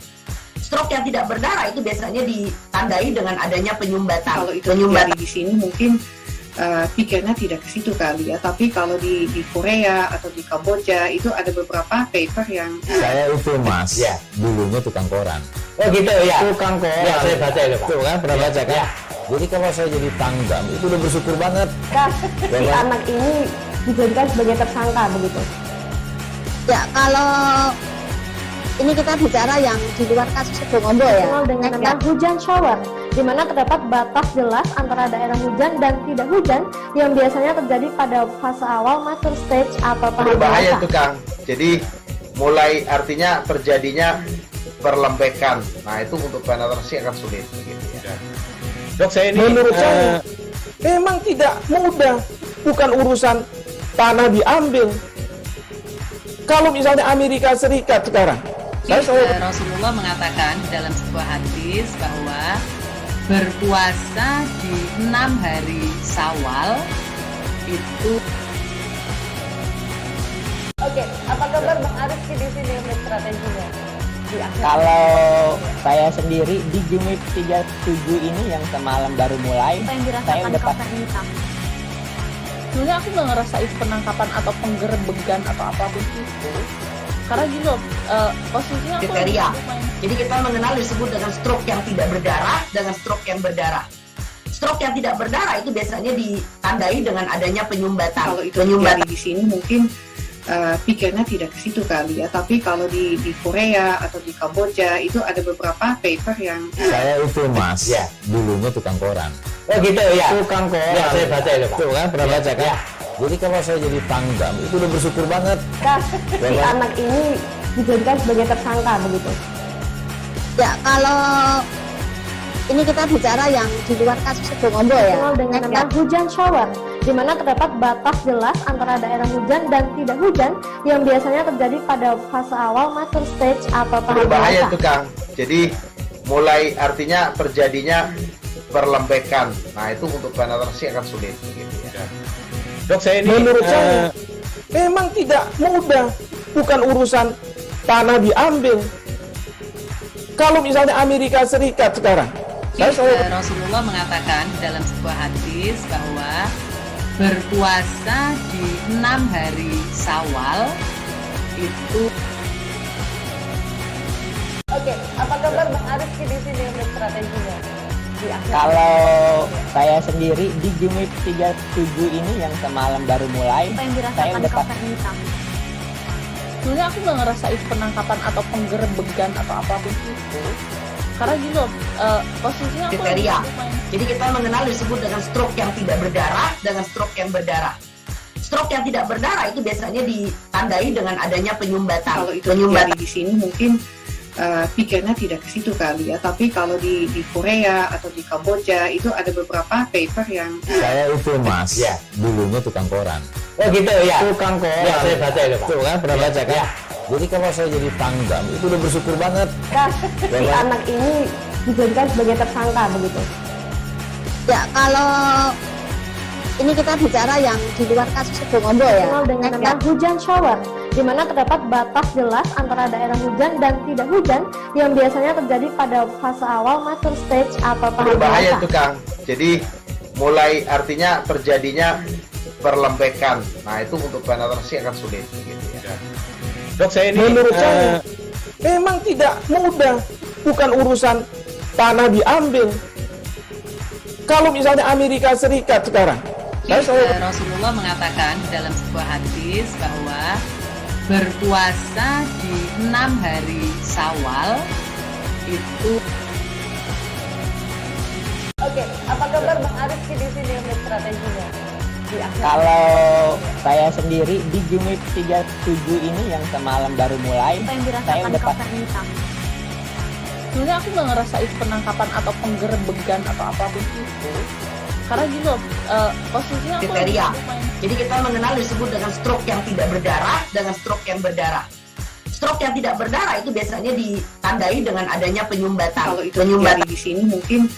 Stroke yang tidak berdarah itu biasanya ditandai dengan adanya penyumbatan. Kalau itu terjadi di sini mungkin pikirnya tidak ke situ kali ya. Tapi kalau di Korea atau di Kamboja itu ada beberapa paper yang saya itu Mas, ya, dulunya tukang koran. Oh gitu ya. Tukang koran. Ya, saya baca itu Pak. Tuh kan pernah baca kan? Ya. Jadi kalau saya jadi pangdam itu udah bersyukur banget. Si anak ini dijadikan sebagai tersangka begitu. Ya, kalau ini kita bicara yang di luar kasus Sebongombo ya. Dengan nama hujan shower, di mana terdapat batas jelas antara daerah hujan dan tidak hujan yang biasanya terjadi pada fase awal mature stage atau tahap berbahaya itu Kang. Jadi mulai artinya terjadinya perlembekan. Nah itu untuk penetrasi akan sulit. Gitu ya. Dok, saya ini menurut saya memang tidak mudah. Bukan urusan tanah diambil. Kalau misalnya Amerika Serikat sekarang, Rasulullah mengatakan dalam sebuah hadis bahwa berpuasa di 6 hari Syawal itu. Oke, apa kabar Bang Ariski di sini untuk strateginya? Kalau saya sendiri di Jumip 37 ini yang semalam baru mulai, saya udah pasti. Sebenarnya aku nggak ngerasain penangkapan atau penggerebegan atau apapun itu. Karena gini loh, posisinya aku kriteria. Jadi kita mengenal disebut dengan stroke yang tidak berdarah dengan stroke yang berdarah. Stroke yang tidak berdarah itu biasanya ditandai dengan adanya penyumbatan. Kalau itu terjadi di sini mungkin pikirnya tidak ke situ kali ya. Tapi kalau di Korea atau di Kamboja itu ada beberapa paper yang saya itu Mas, ya, dulunya tukang koran. Oh gitu ya. Tukang koran. Ya, saya baca itu Pak. Tuh kan pernah baca kan? Ya. Jadi kalau saya jadi pangdam itu udah bersyukur banget. Si anak ini dijadikan sebagai tersangka begitu. Ya, kalau ini kita bicara yang di luar kasus Sebongombo ya. Dengan nama hujan shower, di mana terdapat batas jelas antara daerah hujan dan tidak hujan yang biasanya terjadi pada fase awal mature stage atau tahap berbahaya itu Kang. Jadi mulai artinya terjadinya perlembekan. Nah itu untuk penetrasi akan sulit. Gitu ya. Dok, saya ini menurut saya memang tidak mudah. Bukan urusan tanah diambil. Kalau misalnya Amerika Serikat sekarang, Rasulullah mengatakan dalam sebuah hadis bahwa berpuasa di 6 hari Syawal itu. Oke, apa kabar Bang Ariski di sini untuk strateginya? Kalau saya sendiri di Jumip 37 ini yang semalam baru mulai, saya udah pasti. Sebenarnya aku nggak ngerasain penangkapan atau penggerebegan atau apapun itu. Karena gini loh, posisinya aku kriteria. Jadi kita mengenal disebut dengan stroke yang tidak berdarah dengan stroke yang berdarah. Stroke yang tidak berdarah itu biasanya ditandai dengan adanya penyumbatan. Kalau itu terjadi di sini mungkin pikirnya tidak ke situ kali ya. Tapi kalau di Korea atau di Kamboja itu ada beberapa paper yang saya itu Mas, ya, dulunya tukang koran. Oh gitu ya. Tukang koran. Ya, saya baca itu Pak. Tuh kan pernah baca kan? Ya. Jadi kalau saya jadi pangdam itu udah bersyukur banget. Si anak ini dijadikan sebagai tersangka begitu. Ya, kalau ini kita bicara yang di luar kasus Sebongombo ya. Dengan nama hujan shower, di mana terdapat batas jelas antara daerah hujan dan tidak hujan yang biasanya terjadi pada fase awal mature stage atau tahap berbahaya itu Kang. Jadi mulai artinya terjadinya perlembekan. Nah itu untuk penetrasi akan sulit. Gitu ya. Dok, saya ini menurut saya memang tidak mudah. Bukan urusan tanah diambil. Kalau misalnya Amerika Serikat sekarang, Rasulullah mengatakan dalam sebuah hadis bahwa berpuasa di 6 hari Syawal itu. Oke, apa kabar Bang Ariski di sini untuk strateginya? Kalau saya sendiri di Jumip 37 ini yang semalam baru mulai, saya udah pasti. Sebenarnya aku nggak ngerasain penangkapan atau penggerebegan atau apapun itu. Karena gini loh, posisinya aku kriteria. Jadi kita mengenal disebut dengan stroke yang tidak berdarah dengan stroke yang berdarah. Stroke yang tidak berdarah itu biasanya ditandai dengan adanya penyumbatan. Kalau itu terjadi di sini mungkin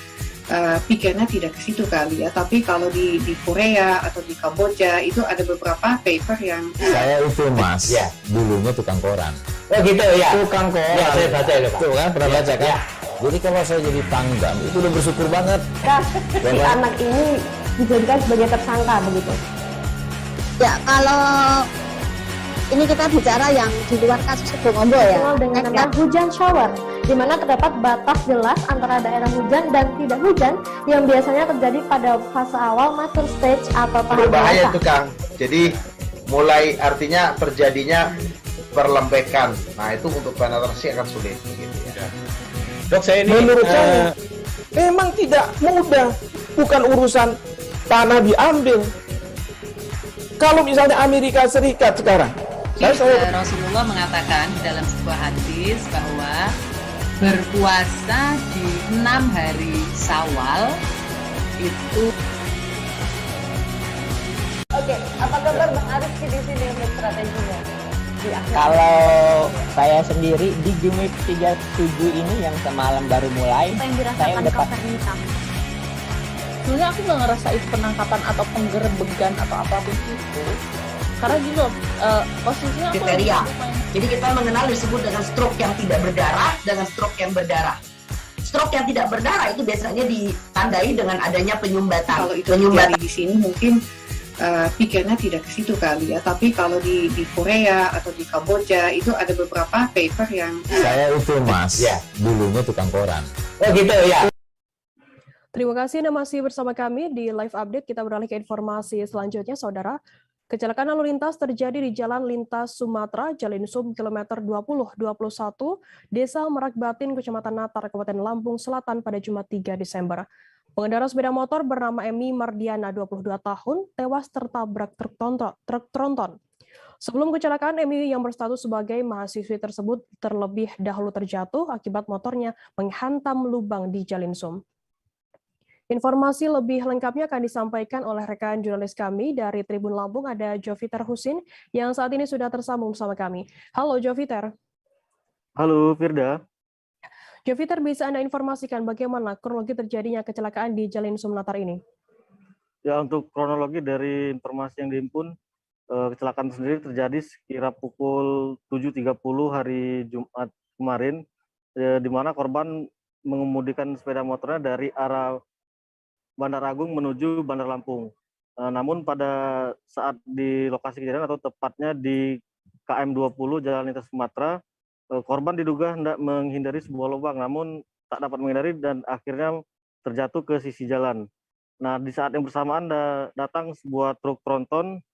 pikirnya tidak ke situ kali ya. Tapi kalau di Korea atau di Kamboja itu ada beberapa paper yang saya itu Mas, ya, dulunya tukang koran. Oh gitu ya. Tukang koran. Ya, saya baca itu Pak. Tuh kan pernah baca kan? Ya. Jadi kalau saya jadi pangdam itu udah bersyukur banget. Si anak ini dijadikan sebagai tersangka begitu? Ya, kalau ini kita bicara yang di luar kasus Sebongombo ya. Dengan nama hujan shower, di mana terdapat batas jelas antara daerah hujan dan tidak hujan yang biasanya terjadi pada fase awal mature stage atau tahap berbahaya dewasa. itu Kang. Jadi mulai artinya terjadinya perlembekan. Nah itu untuk penetrasi akan sulit. Gitu ya. Dok, saya ini menurut saya memang tidak mudah, bukan urusan tanah diambil. Kalau misalnya Amerika Serikat sekarang, Rasulullah mengatakan dalam sebuah hadis bahwa berpuasa di 6 hari Syawal itu. Oke, apa kabar Bang Ariski di sini untuk strateginya? Kalau saya sendiri di Jumit 37 ini yang semalam baru mulai, Apa yang saya dirasakan udah Kak Fernita? Sebenarnya aku nggak ngerasain penangkapan atau penggerebegan atau apapun itu, karena gini loh, posisinya aku kriteria. Jadi kita mengenal disebut dengan stroke yang tidak berdarah dengan stroke yang berdarah. Stroke yang tidak berdarah itu biasanya ditandai dengan adanya penyumbatan. Kalau itu terjadi di sini mungkin pikirnya tidak ke situ kali ya, tapi kalau di Korea atau di Kamboja itu ada beberapa paper yang Saya itu Mas, dulunya tukang koran. Oh gitu ya. Terima kasih Anda masih bersama kami di Live Update. Kita beralih ke informasi selanjutnya, Saudara. Kecelakaan lalu lintas terjadi di Jalan Lintas Sumatera, Jalinsum, kilometer 20-21, Desa Merak Batin, Kecamatan Natar, Kabupaten Lampung Selatan pada Jumat 3 Desember. Pengendara sepeda motor bernama Emi Mardiana, 22 tahun, tewas tertabrak truk tronton. Sebelum kecelakaan, Emi yang berstatus sebagai mahasiswi tersebut terlebih dahulu terjatuh akibat motornya menghantam lubang di Jalinsum. Informasi lebih lengkapnya akan disampaikan oleh rekan jurnalis kami dari Tribun Lampung, ada Joviter Husin yang saat ini sudah tersambung bersama kami. Halo Joviter. Halo Firda. Joviter, bisa Anda informasikan bagaimana kronologi terjadinya kecelakaan di Jalinsum Natar ini? Ya, untuk kronologi dari informasi yang dihimpun, kecelakaan sendiri terjadi sekira pukul 7.30 hari Jumat kemarin, di mana korban mengemudikan sepeda motornya dari arah Bandar Agung menuju Bandar Lampung. Namun pada saat di lokasi kejadian atau tepatnya di KM 20 Jalan Lintas Sumatera, korban diduga hendak menghindari sebuah lubang, namun tak dapat menghindari dan akhirnya terjatuh ke sisi jalan. Nah, di saat yang bersamaan datang sebuah truk tronton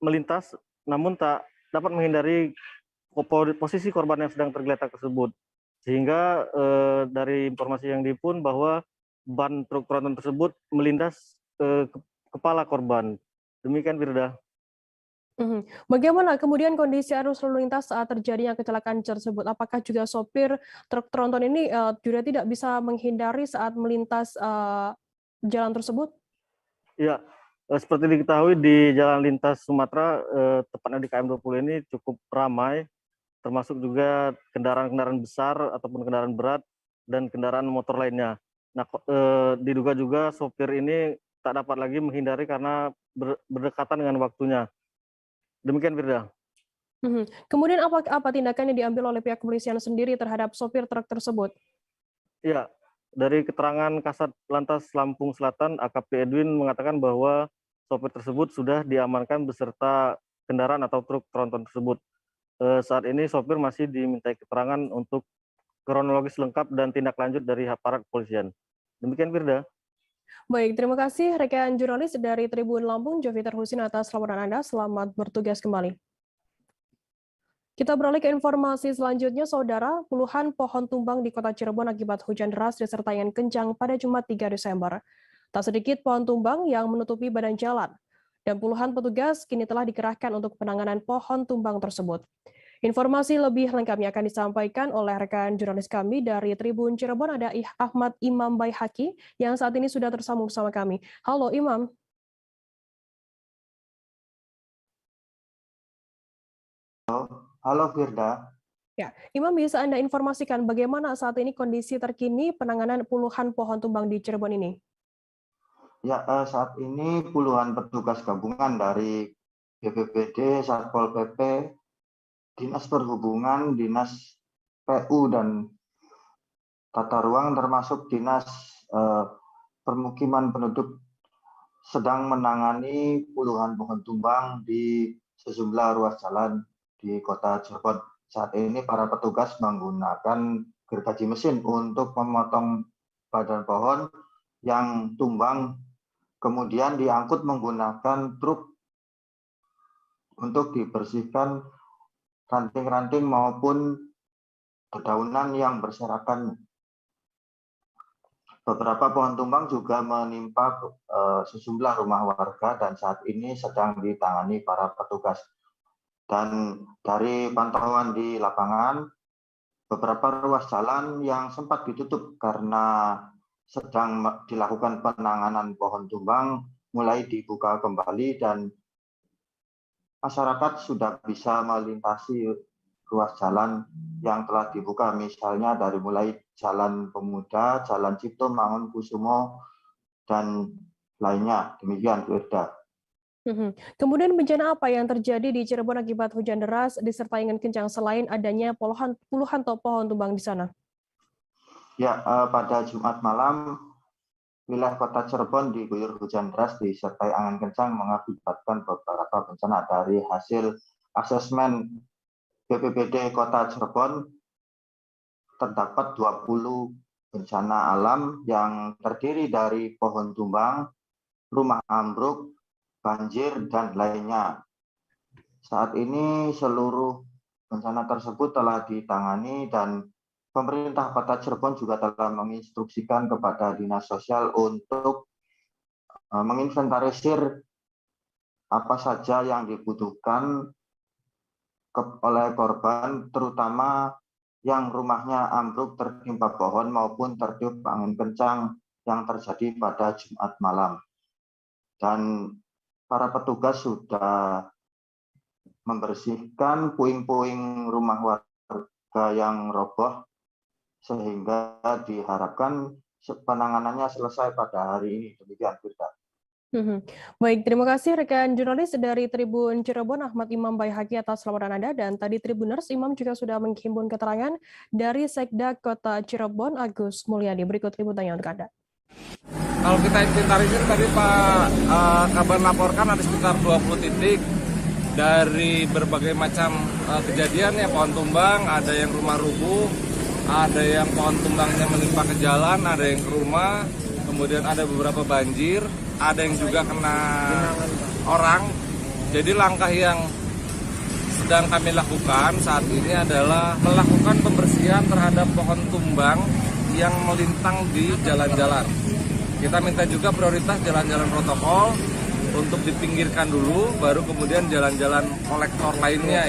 melintas, namun tak dapat menghindari posisi korban yang sedang tergeletak tersebut. Sehingga dari informasi yang dihimpun bahwa ban truk tronton tersebut melindas kepala korban. Demikian, Firda. Bagaimana kemudian kondisi arus lalu lintas saat terjadinya kecelakaan tersebut? Apakah juga sopir truk tronton ini juga tidak bisa menghindari saat melintas jalan tersebut? Ya, seperti diketahui di Jalan Lintas Sumatera, tepatnya di KM 20 ini cukup ramai, termasuk juga kendaraan-kendaraan besar ataupun kendaraan berat dan kendaraan motor lainnya. Nah, diduga juga sopir ini tak dapat lagi menghindari karena berdekatan dengan waktunya. Demikian, Firda. Kemudian apa tindakan yang diambil oleh pihak kepolisian sendiri terhadap sopir truk tersebut? Ya, dari keterangan Kasat Lantas Lampung Selatan, AKP Edwin mengatakan bahwa sopir tersebut sudah diamankan beserta kendaraan atau truk tronton tersebut. Saat ini sopir masih dimintai keterangan untuk kronologis lengkap dan tindak lanjut dari aparat kepolisian. Demikian, Firda. Baik, terima kasih rekan jurnalis dari Tribun Lampung, Joviter Husin atas laporan Anda. Selamat bertugas kembali. Kita beralih ke informasi selanjutnya, Saudara. Puluhan pohon tumbang di kota Cirebon akibat hujan deras disertai angin kencang pada Jumat 3 Desember. Tak sedikit pohon tumbang yang menutupi badan jalan, dan puluhan petugas kini telah dikerahkan untuk penanganan pohon tumbang tersebut. Informasi lebih lengkapnya akan disampaikan oleh rekan jurnalis kami dari Tribun Cirebon, ada Ahmad Imam Baihaki yang saat ini sudah tersambung bersama kami. Halo Imam. Halo Firda. Ya, Imam, bisa Anda informasikan bagaimana saat ini kondisi terkini penanganan puluhan pohon tumbang di Cirebon ini? Ya, saat ini puluhan petugas gabungan dari BPBD, Satpol PP, Dinas Perhubungan, Dinas PU, dan Tata Ruang, termasuk Dinas Permukiman Penduduk sedang menangani puluhan pohon tumbang di sejumlah ruas jalan di Kota Cirebon. Saat ini para petugas menggunakan gergaji mesin untuk memotong badan pohon yang tumbang, kemudian diangkut menggunakan truk untuk dibersihkan ranting-ranting maupun dedaunan yang berserakan. Beberapa pohon tumbang juga menimpa sejumlah rumah warga dan saat ini sedang ditangani para petugas. Dan dari pantauan di lapangan, beberapa ruas jalan yang sempat ditutup karena sedang dilakukan penanganan pohon tumbang mulai dibuka kembali dan masyarakat sudah bisa melintasi ruas jalan yang telah dibuka, misalnya dari mulai Jalan Pemuda, Jalan Cipto, Mangunkusumo, dan lainnya. Demikian, Firda. Kemudian bencana apa yang terjadi di Cirebon akibat hujan deras disertai angin kencang selain adanya puluhan pohon tumbang di sana? Ya, pada Jumat malam, wilayah Kota Cirebon diguyur hujan deras disertai angin kencang mengakibatkan beberapa bencana. Dari hasil asesmen BPBD Kota Cirebon, terdapat 20 bencana alam yang terdiri dari pohon tumbang, rumah ambruk, banjir, dan lainnya. Saat ini seluruh bencana tersebut telah ditangani dan pemerintah Kota Cirebon juga telah menginstruksikan kepada Dinas Sosial untuk menginventarisir apa saja yang dibutuhkan oleh korban, terutama yang rumahnya ambruk tertimpa pohon maupun tertiup angin kencang yang terjadi pada Jumat malam. Dan para petugas sudah membersihkan puing-puing rumah warga yang roboh sehingga diharapkan penanganannya selesai pada hari ini. Demikian, Firda. Baik, terima kasih rekan jurnalis dari Tribun Cirebon Ahmad Imam Baihaqi atas laporan Anda, dan tadi Tribuners Imam juga sudah menghimpun keterangan dari Sekda Kota Cirebon Agus Mulyadi. Berikut liputannya untuk Anda. Kalau kita inventarisir tadi Pak Kabar laporkan ada sekitar 20 titik dari berbagai macam kejadian ya, pohon tumbang, ada yang rumah rubuh, ada yang pohon tumbangnya menimpa ke jalan, ada yang ke rumah, kemudian ada beberapa banjir, ada yang juga kena orang. Jadi langkah yang sedang kami lakukan saat ini adalah melakukan pembersihan terhadap pohon tumbang yang melintang di jalan-jalan. Kita minta juga prioritas jalan-jalan protokol untuk dipinggirkan dulu, baru kemudian jalan-jalan kolektor lainnya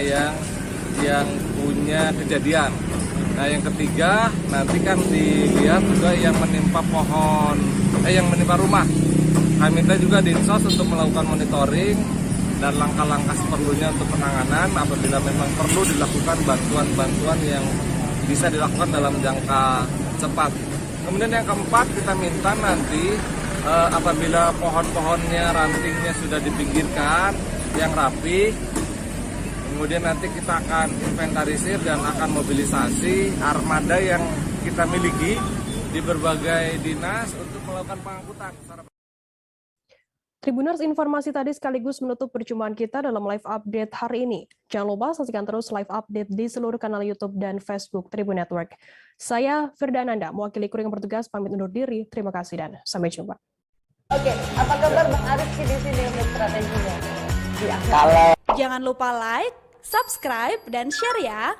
yang punya kejadian. Nah, yang ketiga nanti kan dilihat juga yang menimpa yang menimpa rumah. Kami minta juga Dinsos untuk melakukan monitoring dan langkah-langkah seperlunya untuk penanganan apabila memang perlu dilakukan bantuan-bantuan yang bisa dilakukan dalam jangka cepat. Kemudian yang keempat, kita minta nanti apabila pohon-pohonnya, rantingnya sudah dipinggirkan yang rapi, kemudian nanti kita akan inventarisir dan akan mobilisasi armada yang kita miliki di berbagai dinas untuk melakukan pengangkutan. Tribuners, informasi tadi sekaligus menutup perjumpaan kita dalam live update hari ini. Jangan lupa saksikan terus live update di seluruh kanal YouTube dan Facebook Tribun Network. Saya Firda Ananda, mewakili kru yang bertugas, pamit undur diri. Terima kasih dan sampai jumpa. Oke, apa kabar Bang Ariski di sini untuk strateginya? Kalau jangan lupa like, subscribe, dan share ya.